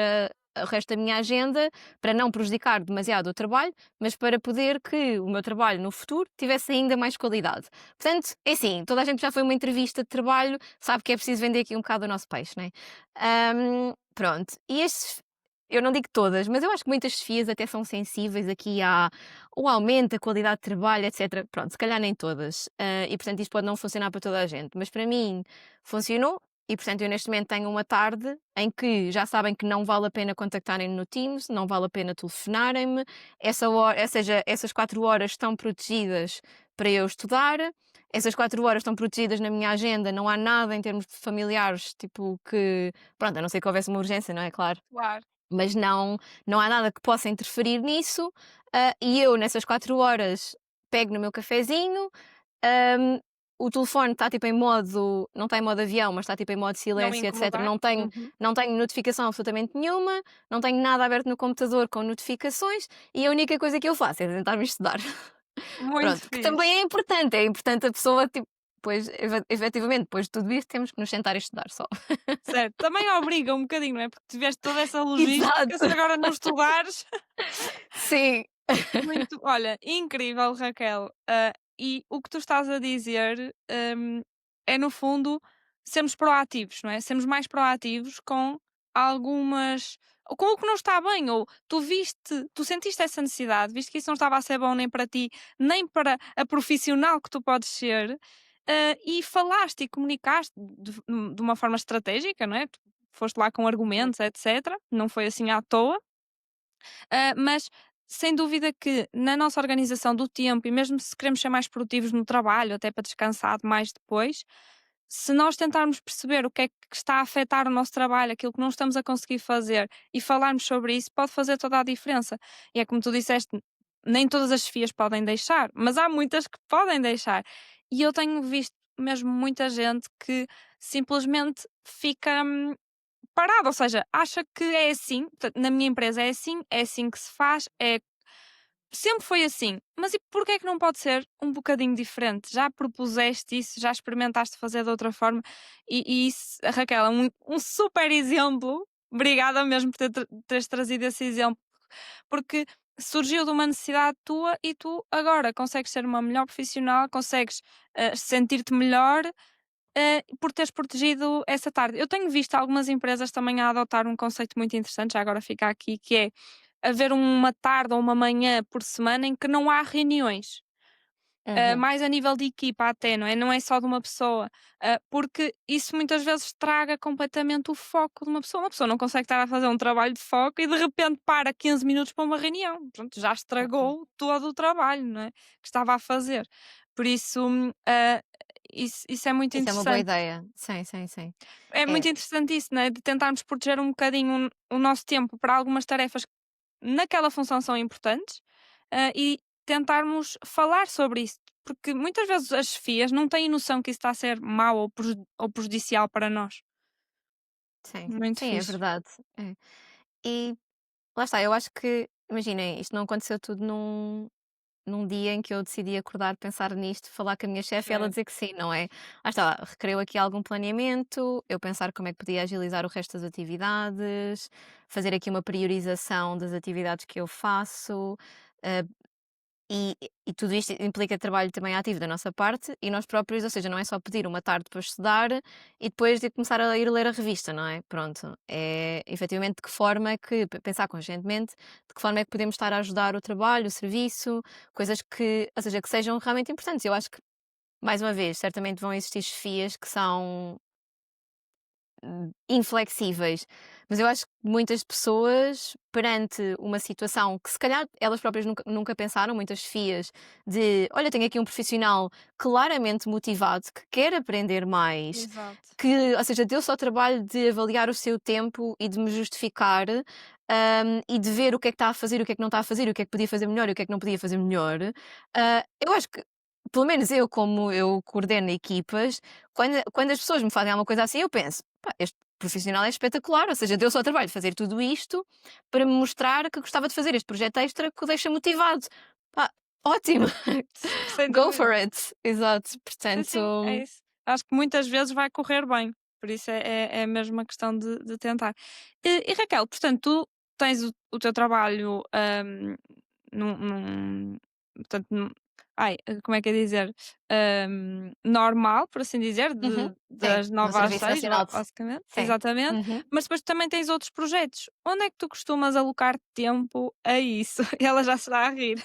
S3: o resto da minha agenda para não prejudicar demasiado o trabalho, mas para poder que o meu trabalho no futuro tivesse ainda mais qualidade. Portanto, é assim, toda a gente já foi a uma entrevista de trabalho, sabe que é preciso vender aqui um bocado o nosso peixe, não é? Pronto. E estes, eu não digo todas, mas eu acho que muitas chefias até são sensíveis aqui ao aumento da qualidade de trabalho, etc. Pronto, se calhar nem todas. E portanto isto pode não funcionar para toda a gente, mas para mim funcionou. E portanto eu neste momento tenho uma tarde em que já sabem que não vale a pena contactarem-me no Teams, não vale a pena telefonarem-me, essa hora, ou seja, essas 4 horas estão protegidas para eu estudar, essas 4 horas estão protegidas na minha agenda, não há nada em termos de familiares, tipo que, pronto, a não ser que houvesse uma urgência, não é? Claro,
S2: Claro.
S3: mas não há nada que possa interferir nisso, e eu nessas 4 horas pego no meu cafezinho, hum, o telefone está tipo em modo, não está em modo avião, mas está tipo em modo
S2: Não
S3: silêncio, etc.
S2: incomodar? Uhum.
S3: Não tenho notificação absolutamente nenhuma, não tenho nada aberto no computador com notificações e a única coisa que eu faço é tentar-me estudar.
S2: Muito
S3: Pronto, que também
S2: fixe.
S3: é importante a pessoa, tipo, pois, efetivamente, depois de tudo isto temos que nos sentar e estudar só.
S2: Certo, também obriga um bocadinho, não é? Porque tiveste toda essa logística, se
S3: Exato,
S2: agora não estudares.
S3: sim.
S2: Muito, olha, incrível, Raquel. E o que tu estás a dizer, é no fundo sermos proativos, não é? Sermos mais proativos com algumas, ou com o que não está bem, ou tu sentiste essa necessidade, viste que isso não estava a ser bom nem para ti, nem para a profissional que tu podes ser, e falaste e comunicaste de uma forma estratégica, não é? Tu foste lá com argumentos, etc. Não foi assim à toa. Mas sem dúvida que na nossa organização do tempo e mesmo se queremos ser mais produtivos no trabalho, até para descansar mais depois, se nós tentarmos perceber o que é que está a afetar o nosso trabalho, aquilo que não estamos a conseguir fazer e falarmos sobre isso, pode fazer toda a diferença. E é como tu disseste, nem todas as chefias podem deixar, mas há muitas que podem deixar. E eu tenho visto mesmo muita gente que simplesmente fica parado, ou seja, acha que é assim, portanto, na minha empresa é assim que se faz, sempre foi assim, mas e porquê é que não pode ser um bocadinho diferente? Já propuseste isso? Já experimentaste fazer de outra forma? E isso, Raquel, é um super exemplo. Obrigada mesmo por teres trazido esse exemplo, porque surgiu de uma necessidade tua e tu agora consegues ser uma melhor profissional, consegues sentir-te melhor por teres protegido essa tarde. Eu tenho visto algumas empresas também a adotar um conceito muito interessante, já agora fica aqui, que é haver uma tarde ou uma manhã por semana em que não há reuniões.
S3: Uhum.
S2: Mais a nível de equipa até, não é? Não é só de uma pessoa, porque isso muitas vezes estraga completamente o foco de uma pessoa. Uma pessoa não consegue estar a fazer um trabalho de foco e de repente para 15 minutos para uma reunião. Pronto, já
S3: Ok.
S2: estragou todo o trabalho, não é? Que estava a fazer. Por isso, isso é muito
S3: Isso é uma boa
S2: interessante.
S3: ideia. Sim, sim, sim.
S2: É
S3: É,
S2: muito interessante isso, né? De tentarmos proteger um bocadinho o nosso tempo para algumas tarefas que naquela função são importantes, e tentarmos falar sobre isso, porque muitas vezes as chefias não têm noção que isso está a ser mau ou prejudicial para nós.
S3: sim,
S2: Muito
S3: sim, é
S2: fixe.
S3: verdade. É. E lá está, eu acho que, imaginem, isto não aconteceu tudo num dia em que eu decidi acordar, pensar nisto, falar com a minha chefe e ela
S2: Certo.
S3: dizer que sim, não é? Lá está, requereu aqui algum planeamento, eu pensar como é que podia agilizar o resto das atividades, fazer aqui uma priorização das atividades que eu faço, eh, e tudo isto implica trabalho também ativo da nossa parte e nós próprios, ou seja, não é só pedir uma tarde para estudar e depois de começar a ir ler a revista, não é? Pronto, é efetivamente de que forma é que, pensar conscientemente, de que forma é que podemos estar a ajudar o trabalho, o serviço, coisas que, ou seja, que sejam realmente importantes. Eu acho que, mais uma vez, certamente vão existir chefias que são inflexíveis. Mas eu acho que muitas pessoas, perante uma situação que se calhar elas próprias nunca pensaram, muitas FIAs, de olha, tenho aqui um profissional claramente motivado, que quer aprender mais,
S2: Exato.
S3: que, ou seja, deu só o trabalho de avaliar o seu tempo e de me justificar. E de ver o que é que está a fazer, o que é que não está a fazer, o que é que podia fazer melhor e o que é que não podia fazer melhor. Eu acho que, pelo menos eu, como eu coordeno equipas, quando as pessoas me fazem alguma coisa assim, eu penso: "Pá, este profissional é espetacular", ou seja, deu-se ao trabalho de fazer tudo isto para me mostrar que gostava de fazer este projeto extra que o deixa motivado. Pá, ótimo,
S2: Sem
S3: go for
S2: dúvida.
S3: it. Exato,
S2: Sim, sim, é
S3: portanto
S2: isso. Acho que muitas vezes vai correr bem, por isso é mesmo uma questão de tentar. E Raquel, portanto, tu tens o teu trabalho, portanto, como é que é dizer? Normal, por assim dizer,
S3: uhum, sim,
S2: das
S3: no
S2: 9 às
S3: Serviço
S2: 6,
S3: Nacional de
S2: basicamente,
S3: sim.
S2: exatamente,
S3: Uhum.
S2: mas depois também tens outros projetos. Onde é que tu costumas alocar tempo a isso? Ela já se está a rir.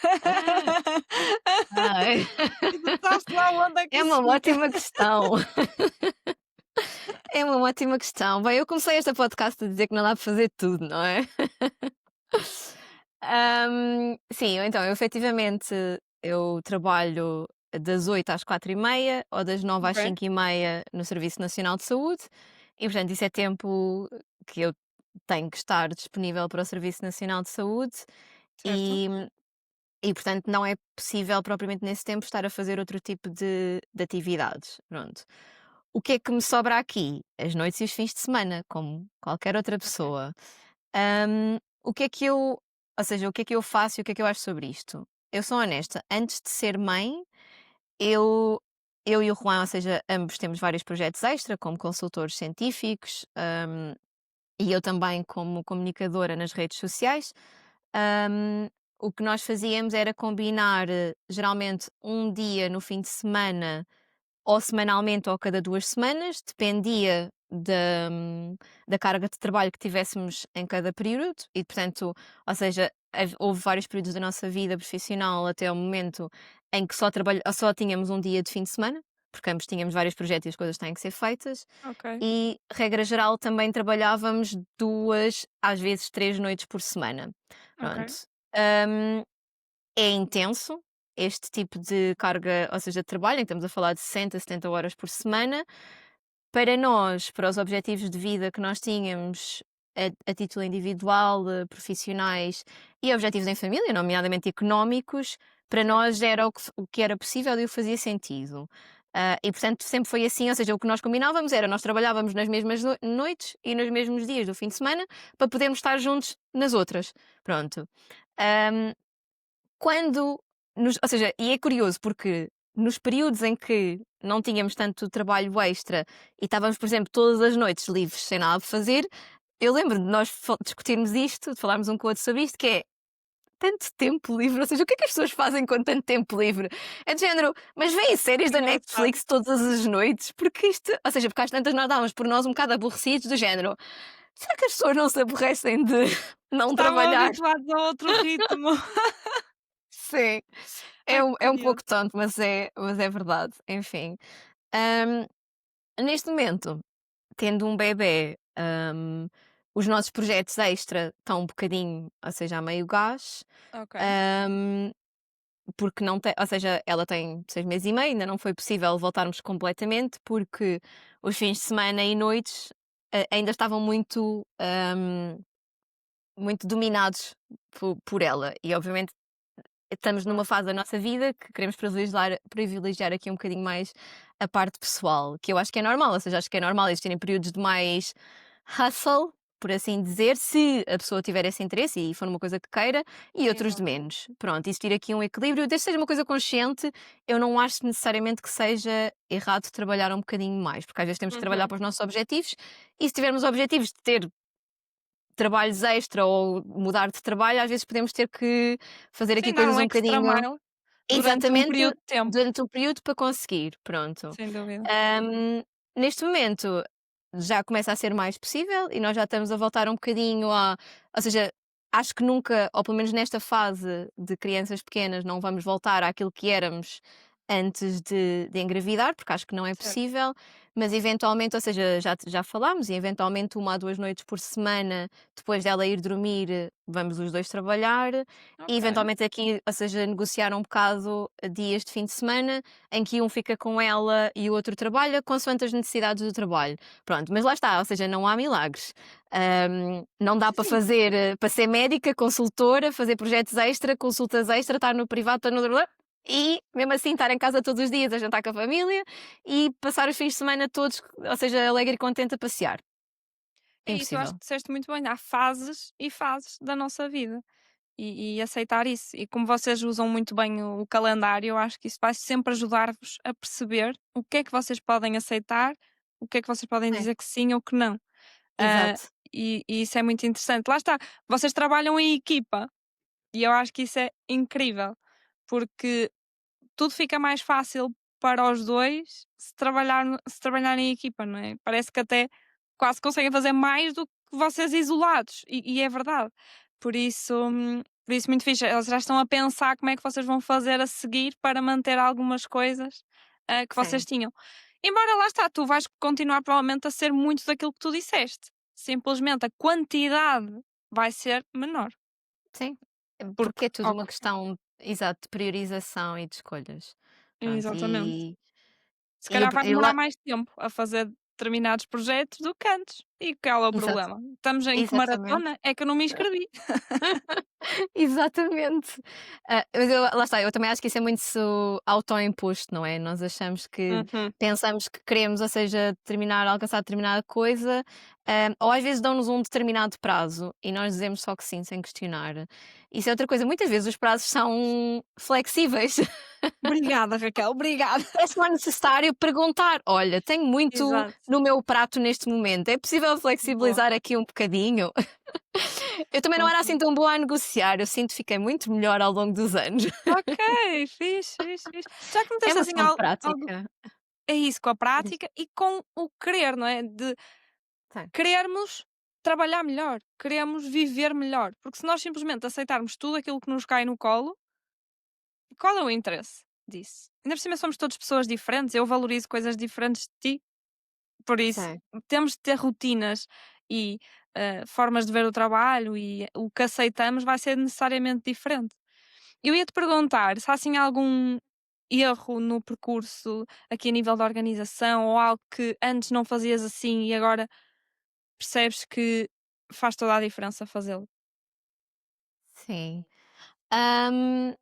S3: Ai,
S2: E tu sabes lá onde é que
S3: é
S2: isso
S3: uma
S2: fica.
S3: ótima questão. É uma ótima questão. Bem, eu comecei esta podcast a dizer que não dá para fazer tudo, não é? Sim, então, eu efetivamente eu trabalho das 8 às 4h30 ou das 9 às
S2: Ok,
S3: 5h30 no Serviço Nacional de Saúde e, portanto, isso é tempo que eu tenho que estar disponível para o Serviço Nacional de Saúde
S2: certo.
S3: e, portanto, não é possível propriamente nesse tempo estar a fazer outro tipo de atividades. Pronto. O que é que me sobra aqui? As noites e os fins de semana, como qualquer outra
S2: Ok,
S3: pessoa. O que é que eu ou seja, o que é que eu faço e o que é que eu acho sobre isto? Eu sou honesta, antes de ser mãe, eu eu e o Juan, ou seja, ambos temos vários projetos extra, como consultores científicos, e eu também como comunicadora nas redes sociais. Hum, o que nós fazíamos era combinar, geralmente um dia no fim de semana ou semanalmente ou cada 2 semanas, dependia da carga de trabalho que tivéssemos em cada período e, portanto, ou seja, houve vários períodos da nossa vida profissional até o momento em que só tínhamos um dia de fim de semana, porque ambos tínhamos vários projetos e as coisas têm que ser feitas,
S2: ok,
S3: e, regra geral, também trabalhávamos 2 às vezes 3 noites por semana.
S2: ok,
S3: Pronto. Hum, é intenso este tipo de carga, ou seja, de trabalho, em que estamos a falar de 60, 70 horas por semana. Para nós, para os objetivos de vida que nós tínhamos a título individual, profissionais e objetivos em família, nomeadamente económicos, para
S2: certo.
S3: nós era o que era possível e o que fazia sentido. E portanto sempre foi assim, ou seja, o que nós combinávamos era nós trabalhávamos nas mesmas noites e nos mesmos dias do fim de semana para podermos estar juntos nas outras. Pronto. quando ou seja, e é curioso porque nos períodos em que não tínhamos tanto trabalho extra e estávamos, por exemplo, todas as noites livres sem nada para fazer, eu lembro de nós discutirmos isto, de falarmos um com o outro sobre isto, que é tanto tempo livre, ou seja, o que é que as pessoas fazem com tanto tempo livre? É de género, mas veem séries da
S2: Engraçado.
S3: Netflix todas as noites, porque isto, ou seja, porque às tantas nós dávamos por nós um bocado aborrecidos, do género, será que as pessoas não se aborrecem de não
S2: Estavam
S3: trabalhar?
S2: habituados a outro ritmo.
S3: Sim,
S2: Ai, que
S3: é um
S2: curioso.
S3: pouco tonto, mas é verdade, enfim. Hum, Neste momento, tendo um bebé, os nossos projetos extra estão um bocadinho, ou seja, a meio gás.
S2: Ok,
S3: hum, Porque não tem, ou seja, ela tem 6 meses e meio, ainda não foi possível voltarmos completamente, porque os fins de semana e noites, ainda estavam muito dominados por ela. E obviamente estamos numa
S2: claro.
S3: fase da nossa vida que queremos privilegiar aqui um bocadinho mais a parte pessoal, que eu acho que é normal, ou seja, acho que é normal existirem períodos de mais hustle, por assim dizer, se a pessoa tiver esse interesse e for uma coisa que queira, e outros de
S2: Exato.
S3: menos. Pronto, existir aqui um equilíbrio, desde que seja uma coisa consciente, eu não acho necessariamente que seja errado trabalhar um bocadinho mais, porque às vezes temos que trabalhar
S2: Uhum.
S3: para os nossos objetivos, e se tivermos objetivos de ter trabalhos extra ou mudar de trabalho, às vezes podemos ter que fazer
S2: Sim,
S3: aqui
S2: dar
S3: coisas
S2: um
S3: um
S2: extra
S3: bocadinho.
S2: mile durante um
S3: Exatamente,
S2: período de tempo,
S3: durante um período para conseguir, pronto.
S2: sem dúvida.
S3: Hum, Neste momento já começa a ser mais possível e nós já estamos a voltar um bocadinho ou seja, acho que nunca, ou pelo menos nesta fase de crianças pequenas, não vamos voltar àquilo que éramos antes de engravidar, porque acho que não é
S2: Certo.
S3: possível, mas eventualmente, ou seja, já falámos, e eventualmente 1 a 2 noites por semana, depois dela ir dormir, vamos os 2 trabalhar, e
S2: Ok.
S3: eventualmente aqui, ou seja, negociar um bocado dias de fim de semana, em que um fica com ela e o outro trabalha, consoante as necessidades do trabalho. Pronto, mas lá está, ou seja, não há milagres. Não dá
S2: Sim,
S3: para
S2: sim.
S3: fazer, para ser médica, consultora, fazer projetos extra, consultas extra, estar no privado, estar no. E mesmo assim estar em casa todos os dias a jantar com a família e passar os fins de semana todos, ou seja, alegre e contente a passear.
S2: É isso, eu acho
S3: Impossível.
S2: que disseste muito bem. Há fases e fases da nossa vida. E aceitar isso. E como vocês usam muito bem o calendário, eu acho que isso vai sempre ajudar-vos a perceber o que é que vocês podem aceitar, o que é que vocês podem
S3: É,
S2: dizer que sim ou que não. Ah,
S3: exato.
S2: e isso é muito interessante. Lá está, vocês trabalham em equipa e eu acho que isso é incrível, porque tudo fica mais fácil para os 2 se trabalharem em equipa, não é? Parece que até quase conseguem fazer mais do que vocês isolados, e é verdade. Por isso muito fixe, eles já estão a pensar como é que vocês vão fazer a seguir para manter algumas coisas, que vocês
S3: Sim,
S2: tinham. Embora lá está, tu vais continuar provavelmente a ser muito daquilo que tu disseste, simplesmente a quantidade vai ser menor,
S3: sim.
S2: porque
S3: Porque é tudo uma
S2: ok,
S3: questão, exato, de priorização e de escolhas. Pronto,
S2: exatamente. Se
S3: e eu,
S2: calhar vai
S3: eu
S2: demorar
S3: lá.
S2: mais tempo a fazer determinados projetos do que antes. E qual é o
S3: Exato,
S2: problema? Estamos em que
S3: exatamente.
S2: maratona? É que eu não me inscrevi.
S3: Exatamente. Mas lá está, eu também acho que isso é muito autoimposto, não é? Nós achamos que
S2: Uhum.
S3: pensamos que queremos, ou seja, alcançar determinada coisa, ou às vezes dão-nos um determinado prazo e nós dizemos só que sim, sem questionar. Isso é outra coisa, muitas vezes os prazos são flexíveis.
S2: Obrigada, Raquel, obrigada.
S3: É só necessário perguntar: "Olha, tenho muito
S2: Exato.
S3: no meu prato neste momento, é possível
S2: Boa.
S3: flexibilizar aqui um bocadinho?" Eu também não era assim
S2: Concordo.
S3: tão boa a negociar, eu sinto que fiquei muito melhor ao longo dos anos.
S2: Ok, fixe, fixe, fixe. Já que
S3: É
S2: meteste
S3: uma
S2: assim
S3: questão de
S2: algo,
S3: prática.
S2: é isso, com a
S3: Diz.
S2: prática e com o querer, não é? De
S3: Sim,
S2: querermos trabalhar melhor, queremos viver melhor. Porque se nós simplesmente aceitarmos tudo aquilo que nos cai no colo, qual é o interesse disso? Ainda por cima somos todas pessoas diferentes, eu valorizo coisas diferentes de ti, por isso
S3: sim.
S2: temos de ter rotinas e formas de ver o trabalho e o que aceitamos vai ser necessariamente diferente. Eu ia-te perguntar se há assim algum erro no percurso aqui a nível da organização ou algo que antes não fazias assim e agora percebes que faz toda a diferença fazê-lo.
S3: Sim. Hum,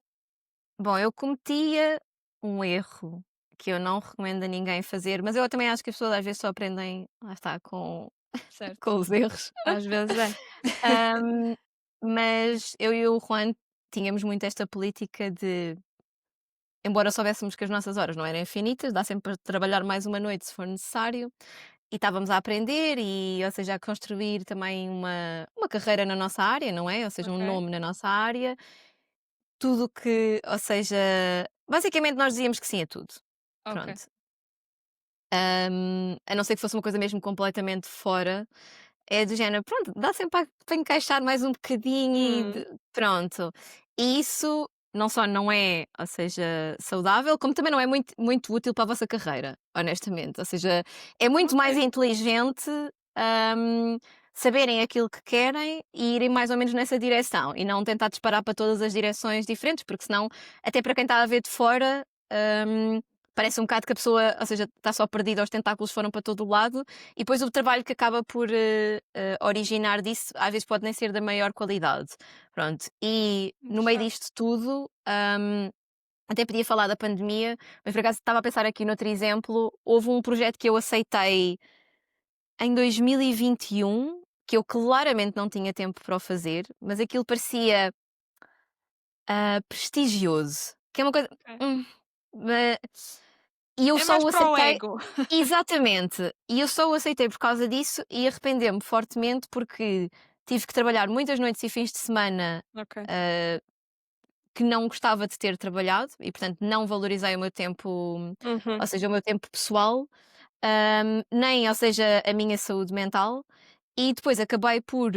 S3: Bom, eu cometia um erro que eu não recomendo a ninguém fazer, mas eu também acho que as pessoas às vezes só aprendem, lá está, com
S2: Certo?
S3: com os erros.
S2: Às vezes é.
S3: Hum, mas eu e o Juan tínhamos muito esta política de, embora soubéssemos que as nossas horas não eram infinitas, dá sempre para trabalhar mais uma noite se for necessário, e estávamos a aprender e, ou seja, a construir também uma carreira na nossa área, não é? Ou seja, um
S2: Ok,
S3: nome na nossa área. Tudo que, ou seja, basicamente nós dizíamos que sim a tudo.
S2: ok.
S3: Pronto. A não ser que fosse uma coisa mesmo completamente fora, é do género, pronto, dá sempre para encaixar mais um bocadinho e
S2: Hum,
S3: pronto. E isso não só não é, ou seja, saudável, como também não é muito útil para a vossa carreira, honestamente. Ou seja, é muito mais
S2: ok.
S3: inteligente, hum, saberem aquilo que querem e irem mais ou menos nessa direção e não tentar disparar para todas as direções diferentes, porque senão, até para quem está a ver de fora, hum, parece um bocado que a pessoa, ou seja, está só perdida, os tentáculos foram para todo o lado e depois o trabalho que acaba por originar disso às vezes pode nem ser da maior qualidade. Pronto. E no meio
S2: Interessante.
S3: disto tudo, até podia falar da pandemia, mas por acaso estava a pensar aqui noutro exemplo. Houve um projeto que eu aceitei em 2021 que eu claramente não tinha tempo para o fazer, mas aquilo parecia prestigioso, que é uma coisa.
S2: Ok.
S3: hum, ma- e eu
S2: É
S3: só
S2: mais
S3: o
S2: para o
S3: aceitei.
S2: ego.
S3: Exatamente. E eu só o aceitei por causa disso e arrependeu-me fortemente porque tive que trabalhar muitas noites e fins de semana,
S2: Ok.
S3: ah, que não gostava de ter trabalhado e, portanto, não valorizei o meu tempo,
S2: Uhum.
S3: ou seja, o meu tempo pessoal, nem, ou seja, a minha saúde mental. E depois acabei por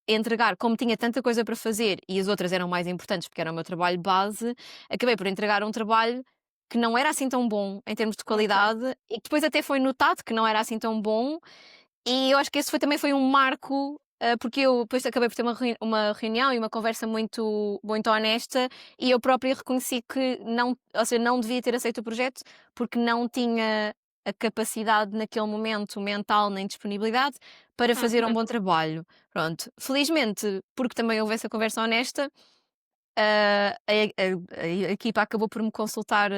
S3: entregar, como tinha tanta coisa para fazer e as outras eram mais importantes porque era o meu trabalho base, acabei por entregar um trabalho que não era assim tão bom em termos de
S2: Ok.
S3: qualidade e que depois até foi notado que não era assim tão bom e eu acho que esse também foi um marco, porque eu depois acabei por ter uma reunião e uma conversa muito honesta e eu própria reconheci que não, ou seja, não devia ter aceito o projeto porque não tinha a capacidade naquele momento mental nem disponibilidade para fazer um
S2: Uhum.
S3: bom trabalho. Pronto, felizmente, porque também houve essa conversa honesta, a equipa acabou por me consultar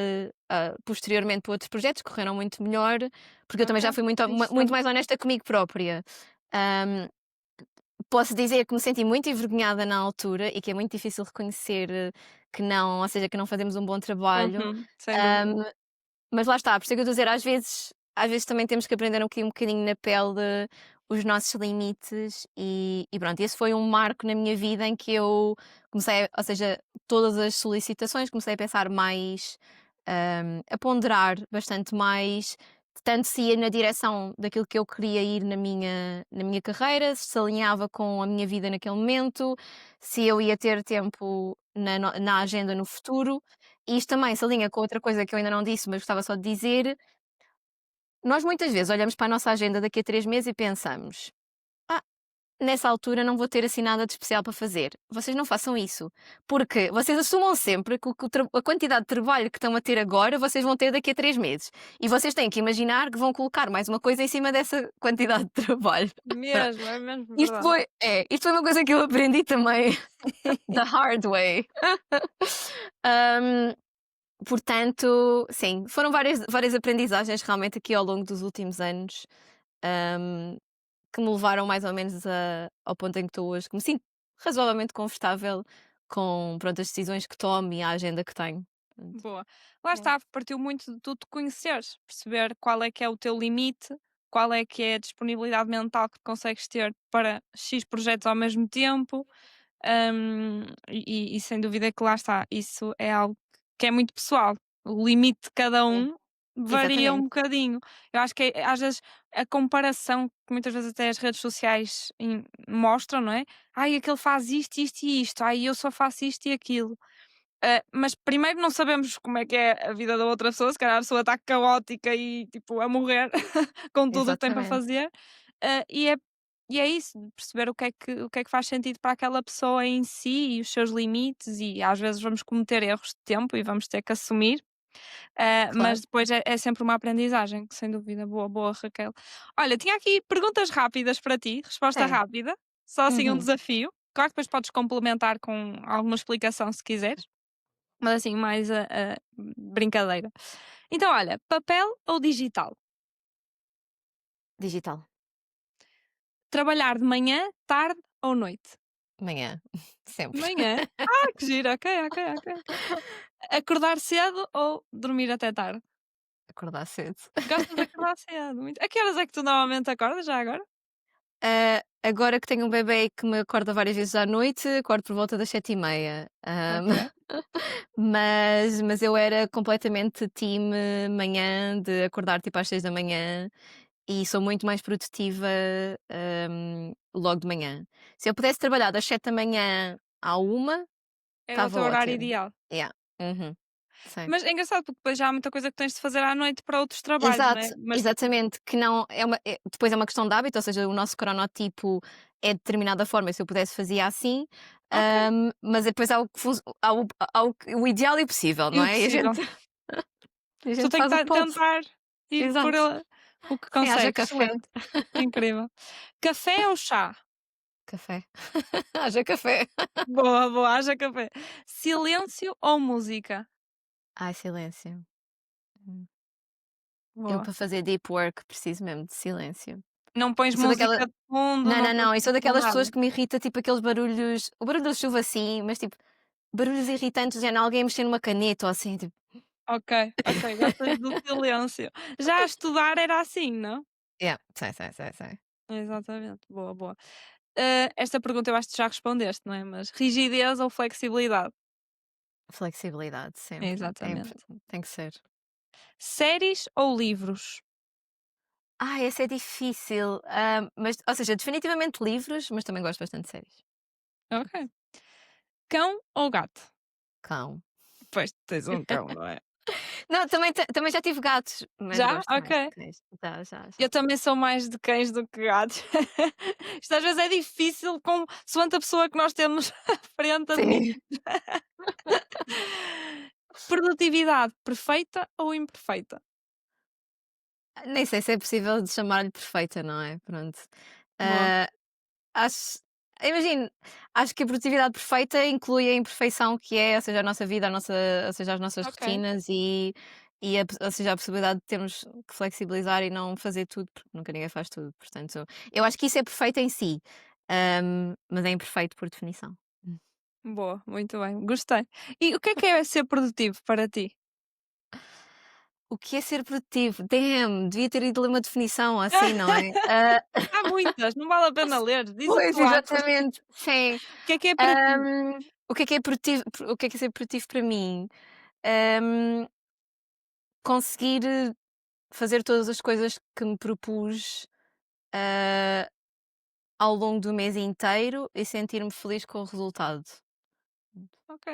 S3: posteriormente para outros projetos que correram muito melhor, porque eu também
S2: Ok.
S3: já fui muito
S2: Interessante.
S3: mais honesta comigo própria. Ahm, Posso dizer que me senti muito envergonhada na altura e que é muito difícil reconhecer que não, ou seja, que não fazemos um bom trabalho.
S2: Uhum. Sem dúvida.
S3: Mas lá está, por isso é que eu estou a dizer, às vezes também temos que aprender um bocadinho na pele os nossos limites e pronto, esse foi um marco na minha vida em que eu comecei, ou seja, todas as solicitações, comecei a pensar mais, a ponderar bastante mais, tanto se ia na direção daquilo que eu queria ir na minha carreira, se alinhava com a minha vida naquele momento, se eu ia ter tempo na agenda no futuro. E isto também se alinha com outra coisa que eu ainda não disse, mas gostava só de dizer. Nós muitas vezes olhamos para a nossa agenda daqui a 3 meses e pensamos: "Ah, nessa altura não vou ter assim nada de especial para fazer". Vocês não façam isso, porque vocês assumam sempre que a quantidade de trabalho que estão a ter agora, vocês vão ter daqui a 3 meses. E vocês têm que imaginar que vão colocar mais uma coisa em cima dessa quantidade de trabalho.
S2: Mesmo, é mesmo
S3: Isto
S2: verdade.
S3: foi isto foi uma coisa que eu aprendi também the hard way. Hum, Portanto, sim, foram várias aprendizagens realmente aqui ao longo dos últimos anos, hum, que me levaram mais ou menos ao ponto em que estou hoje, que me sinto razoavelmente confortável com, pronto, as decisões que tomo e a agenda que tenho. Portanto,
S2: Boa. Lá
S3: é.
S2: está, partiu muito de tu te conheceres, perceber qual é que é o teu limite, qual é que é a disponibilidade mental que consegues ter para X projetos ao mesmo tempo. E sem dúvida que lá está, isso é algo que é muito pessoal. O limite de cada
S3: É,
S2: um varia um
S3: exatamente,
S2: bocadinho. Eu acho que às vezes a comparação que muitas vezes até as redes sociais mostram, não é? Ai, aquele faz isto, isto e isto, ai, eu só faço isto e aquilo. Mas primeiro não sabemos como é que é a vida da outra pessoa, se calhar a pessoa está caótica e tipo a morrer com tudo o que tem para
S3: exatamente.
S2: fazer. Ah, e é e é isso, de perceber o que é que faz sentido para aquela pessoa em si e os seus limites, e às vezes vamos cometer erros de tempo e vamos ter que assumir, mas
S3: Claro.
S2: depois é sempre uma aprendizagem, sem dúvida. Boa, boa, Raquel. Olha, tinha aqui perguntas rápidas para ti, resposta
S3: É.
S2: rápida, só assim um
S3: Uhum.
S2: desafio. Claro que depois podes complementar com alguma explicação se quiseres, mas assim mais a brincadeira. Então olha, papel ou digital?
S3: Digital.
S2: Trabalhar de manhã, tarde ou noite?
S3: Manhã, sempre.
S2: Manhã? Ah, que giro, ok, ok, ok. Acordar cedo ou dormir até tarde?
S3: Acordar cedo.
S2: Gostas de acordar cedo, muito. A que horas é que tu normalmente acordas já agora?
S3: Agora que tenho um bebé e que me acorda várias vezes à noite, acordo por volta das 7h30.
S2: Ok,
S3: Mas eu era completamente time manhã, de acordar tipo às 6 da manhã e sou muito mais produtiva, logo de manhã. Se eu pudesse trabalhar das 7 da manhã à 1,
S2: era o
S3: estava
S2: teu horário
S3: ótimo.
S2: ideal.
S3: Yeah. Uhum. Sim.
S2: Mas é engraçado porque depois já há muita coisa que tens de fazer à noite para outros trabalhos, não é?
S3: Exato,
S2: Mas
S3: exatamente, que não depois é uma questão de hábito, ou seja, o nosso cronotipo é de determinada forma, se eu pudesse fazia assim,
S2: ok,
S3: mas depois há o que o ideal e o possível,
S2: e
S3: não
S2: o
S3: é? E a
S2: possível.
S3: gente a
S2: Só
S3: gente
S2: tem que
S3: faz o que pode.
S2: tentar ir por
S3: Exato.
S2: o que
S3: Sim, haja
S2: consegue.
S3: café.
S2: Excelente, incrível. Café ou chá?
S3: Café. Haja café.
S2: Boa, boa, haja café. Silêncio ou música?
S3: Ai, silêncio. Hum. Eu
S2: Boa.
S3: para fazer deep work preciso mesmo de silêncio.
S2: Não pões
S3: Eu sou daquela
S2: música de fundo,
S3: Não,
S2: não
S3: não,
S2: pões
S3: não, eu sou
S2: tipo
S3: daquelas
S2: nada.
S3: pessoas que me irrita, tipo, aqueles barulhos o barulho da chuva sim, mas tipo, barulhos irritantes, já alguém a mexer numa caneta ou assim, tipo
S2: Ok, ok, gostas do silêncio. Já a estudar era assim, não?
S3: yeah, sei, sei, sei, sei.
S2: Exatamente, boa, boa. Esta pergunta eu acho que já respondeste, não é? Mas rigidez ou flexibilidade?
S3: Flexibilidade sempre,
S2: Exatamente.
S3: tem que ser.
S2: Séries ou livros?
S3: Essa é difícil, mas ou seja, definitivamente livros, mas também gosto bastante de séries.
S2: Ok. Cão ou gato?
S3: Cão.
S2: Pois, tens um cão, não é?
S3: Não, também já tive gatos, mas
S2: Já?
S3: gosto mais de
S2: Ok.
S3: cães. Já, já,
S2: Eu
S3: já.
S2: também sou mais de cães do que gatos. Isto às vezes é difícil com consoante a pessoa que nós temos à frente admitir.
S3: Sim.
S2: Produtividade perfeita ou imperfeita?
S3: Nem sei se é possível de chamar-lhe perfeita, não é? Pronto.
S2: Boa.
S3: Ah, acho imagino, acho que a produtividade perfeita inclui a imperfeição que é, ou seja, a nossa vida, ou seja, as nossas
S2: Ok.
S3: rotinas ou seja, a possibilidade de termos que flexibilizar e não fazer tudo, porque nunca ninguém faz tudo. Portanto, eu acho que isso é perfeito em si, mas é imperfeito por definição. Hum.
S2: Boa, muito bem, gostei. E o que é ser produtivo para ti?
S3: O que é ser produtivo? Damn, devia ter ido ler uma definição assim, não é?
S2: Há muitas, não vale a pena ler, diz o que
S3: Pois,
S2: tu achas.
S3: exatamente, sim.
S2: O que é para ti?
S3: O que é ser produtivo para mim? Hum, Conseguir fazer todas as coisas que me propus, ah, ao longo do mês inteiro e sentir-me feliz com o resultado.
S2: Ok,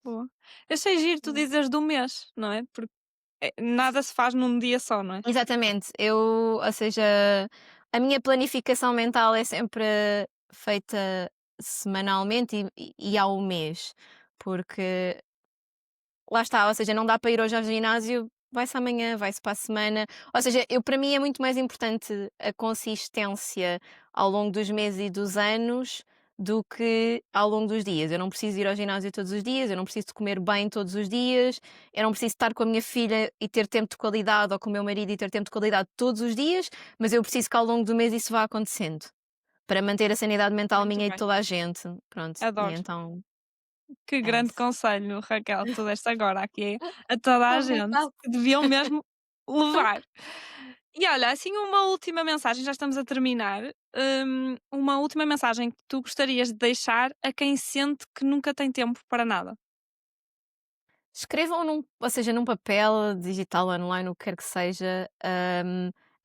S2: boa. Achei giro tu
S3: Hum.
S2: dizeres do mês, não é? Porque nada se faz num dia só, não é?
S3: Exatamente, ou seja, a minha planificação mental é sempre feita semanalmente e ao mês, porque lá está, ou seja, não dá para ir hoje ao ginásio, vai-se amanhã, vai-se para a semana. Ou seja, para mim é muito mais importante a consistência ao longo dos meses e dos anos do que ao longo dos dias. Eu não preciso ir ao ginásio todos os dias, eu não preciso de comer bem todos os dias, eu não preciso estar com a minha filha e ter tempo de qualidade ou com o meu marido e ter tempo de qualidade todos os dias, mas eu preciso que ao longo do mês isso vá acontecendo. Para manter a sanidade mental
S2: Muito
S3: minha e de
S2: bem,
S3: toda a gente. Pronto. E
S2: adoro.
S3: então
S2: Que
S3: é
S2: grande
S3: isso.
S2: conselho, Raquel, tu deste agora aqui a toda a gente,
S3: Obrigada.
S2: que deviam mesmo levar. E olha, assim uma última mensagem, já estamos a terminar, uma última mensagem que tu gostarias de deixar a quem sente que nunca tem tempo para nada.
S3: Escrevam ou seja, num papel, digital, online, o que quer que seja,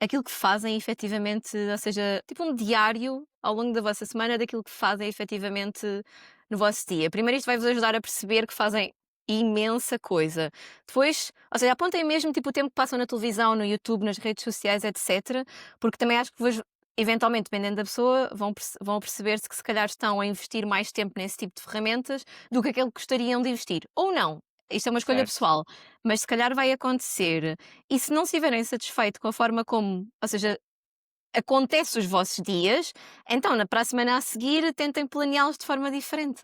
S3: aquilo que fazem efetivamente, ou seja, tipo um diário ao longo da vossa semana daquilo que fazem efetivamente no vosso dia. Primeiro isto vai-vos ajudar a perceber que fazem imensa coisa. Depois, ou seja, apontem mesmo tipo o tempo que passam na televisão, no YouTube, nas redes sociais, etc. Porque também acho que vos, eventualmente, dependendo da pessoa, vão perceber-se que se calhar estão a investir mais tempo nesse tipo de ferramentas do que aquilo que gostariam de investir. Ou não. Isto é uma escolha
S2: Certo.
S3: pessoal, mas se calhar vai acontecer. E se não estiverem satisfeito com a forma como, ou seja, acontece os vossos dias, então para a semana a seguir tentem planeá-los de forma diferente.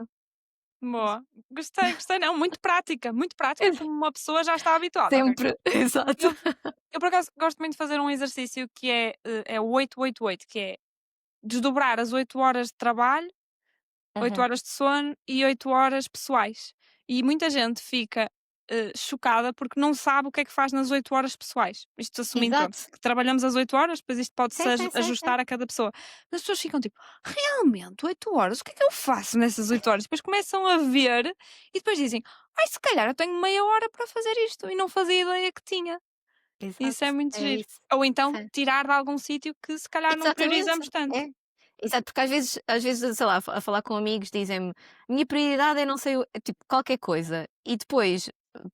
S2: Boa. Gostei, gostei. Não, muito prática,
S3: Exa
S2: como uma pessoa já está habituada, Raquel.
S3: Sempre, exato.
S2: Eu, eu por acaso gosto muito de fazer um exercício que é o 8-8-8, que é desdobrar as 8 horas de trabalho 8
S3: Aham.
S2: horas de sono e 8 horas pessoais. E muita gente fica, chocada porque não sabe o que é que faz nas 8 horas pessoais. Isto assumindo, pronto,
S3: Exato.
S2: que trabalhamos as 8 horas, depois isto pode-se
S3: Sim, sim, sim, sim.
S2: ajustar a cada pessoa. Mas as pessoas ficam tipo: "Realmente 8 horas? O que é que eu faço nessas 8 horas?" Depois começam a ver e depois dizem: "Ai, se calhar eu tenho meia hora para fazer isto e não fazia ideia que tinha." Isso é
S3: Exato,
S2: muito
S3: é
S2: giro.
S3: isso.
S2: Ou então
S3: Sim.
S2: tirar de algum sítio que se calhar não
S3: Exatamente,
S2: priorizamos tanto.
S3: é. Exato, porque às vezes, sei lá, a falar com amigos dizem-me: "Minha prioridade é não sei o", é tipo qualquer coisa, e depois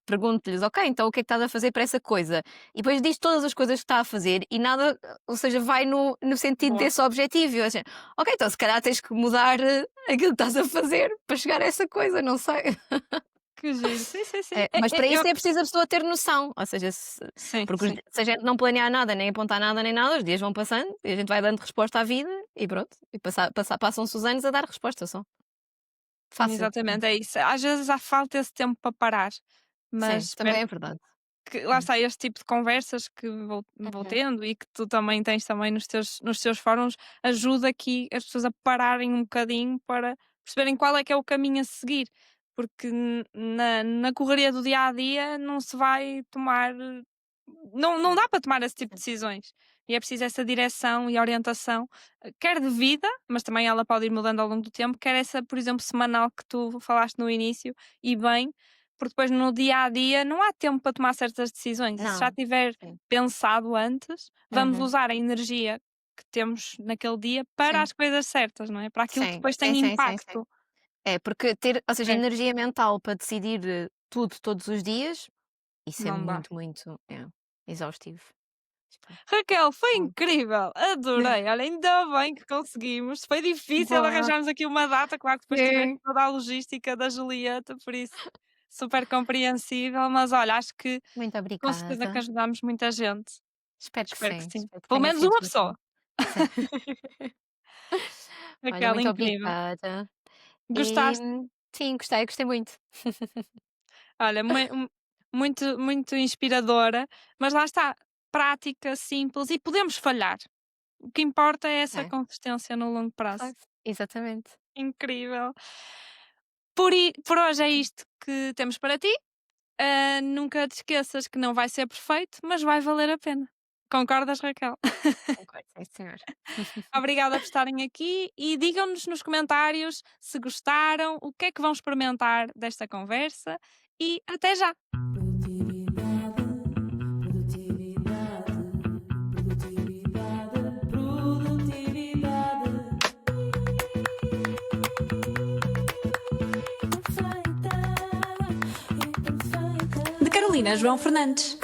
S3: pergunto-lhes: "Ok, então o que é que estás a fazer para essa coisa?" E depois diz todas as coisas que está a fazer e nada, ou seja, vai no sentido
S2: Boa.
S3: desse objetivo, e eu assim: "Ok, então se calhar tens que mudar, aquilo que estás a fazer para chegar a essa coisa", não sei.
S2: Que giro. Sim, sim, sim.
S3: Mas para
S2: Eu
S3: isso é preciso a pessoa ter noção, ou seja,
S2: sim,
S3: porque
S2: sim.
S3: se a gente não planear nada, nem apontar nada, nem nada, os dias vão passando e a gente vai dando resposta à vida e pronto, e passam-se os anos a dar resposta só. Fácil.
S2: Exatamente, é isso. Às vezes há falta esse tempo para parar, mas
S3: Sim, também
S2: espero
S3: é verdade.
S2: que lá
S3: Hum.
S2: está este tipo de conversas que vou
S3: Uhum.
S2: tendo e que tu também tens também nos teus fóruns, ajuda aqui as pessoas a pararem um bocadinho para perceberem qual é que é o caminho a seguir, porque na correria do dia a dia não se vai tomar, não
S3: Sim,
S2: dá para tomar esse tipo de
S3: sim,
S2: decisões. E é preciso essa direção e orientação, quer de vida, mas também ela pode ir mudando ao longo do tempo, quer essa, por exemplo, semanal que tu falaste no início, e bem, porque depois no dia a dia não há tempo para tomar certas decisões. E se já
S3: não,
S2: tiver
S3: sim.
S2: pensado antes, vamos
S3: Uhum.
S2: usar a energia que temos naquele dia para
S3: Sim,
S2: as coisas certas, não é? Para aquilo que
S3: sim,
S2: depois
S3: sim,
S2: tem
S3: sim, sim, sim.
S2: impacto.
S3: É, porque ter, ou seja,
S2: É,
S3: energia mental para decidir, tudo todos os dias, isso é
S2: não dá.
S3: muito, muito, exaustivo. Mas pronto.
S2: Raquel, foi
S3: Olha.
S2: incrível, adorei. Olha, ainda bem que conseguimos. Foi difícil
S3: Boa.
S2: arranjarmos aqui uma data, claro que depois tiveste
S3: Sim.
S2: toda a logística da Julieta, por isso super compreensível, mas olha, acho que
S3: Muito
S2: com certeza que
S3: obrigada.
S2: ajudámos muita gente.
S3: Espero que
S2: Espero que
S3: sim,
S2: sim.
S3: espero que
S2: Pelo
S3: tenha
S2: menos
S3: sido
S2: uma pessoa.
S3: útil. Sim. Olha,
S2: Raquel,
S3: muito
S2: incrível.
S3: obrigada. E
S2: Gostaste?
S3: sim, gostei muito.
S2: Olha, muito, muito inspiradora, mas lá está, prática, simples e podemos falhar. O que importa é essa
S3: É,
S2: consistência no longo prazo.
S3: claro, exatamente.
S2: Incrível. Por hoje é isto que temos para ti. Nunca te esqueças que não vai ser perfeito, mas vai valer a pena. Concordas, Raquel?
S3: Concordo, sim senhor.
S2: Obrigada por estarem aqui e digam-nos nos comentários se gostaram, o que é que vão experimentar desta conversa e até já!
S1: Produtividade, produtividade, produtividade, produtividade. Perfeita, imperfeita.
S4: De Carolina João Fernandes.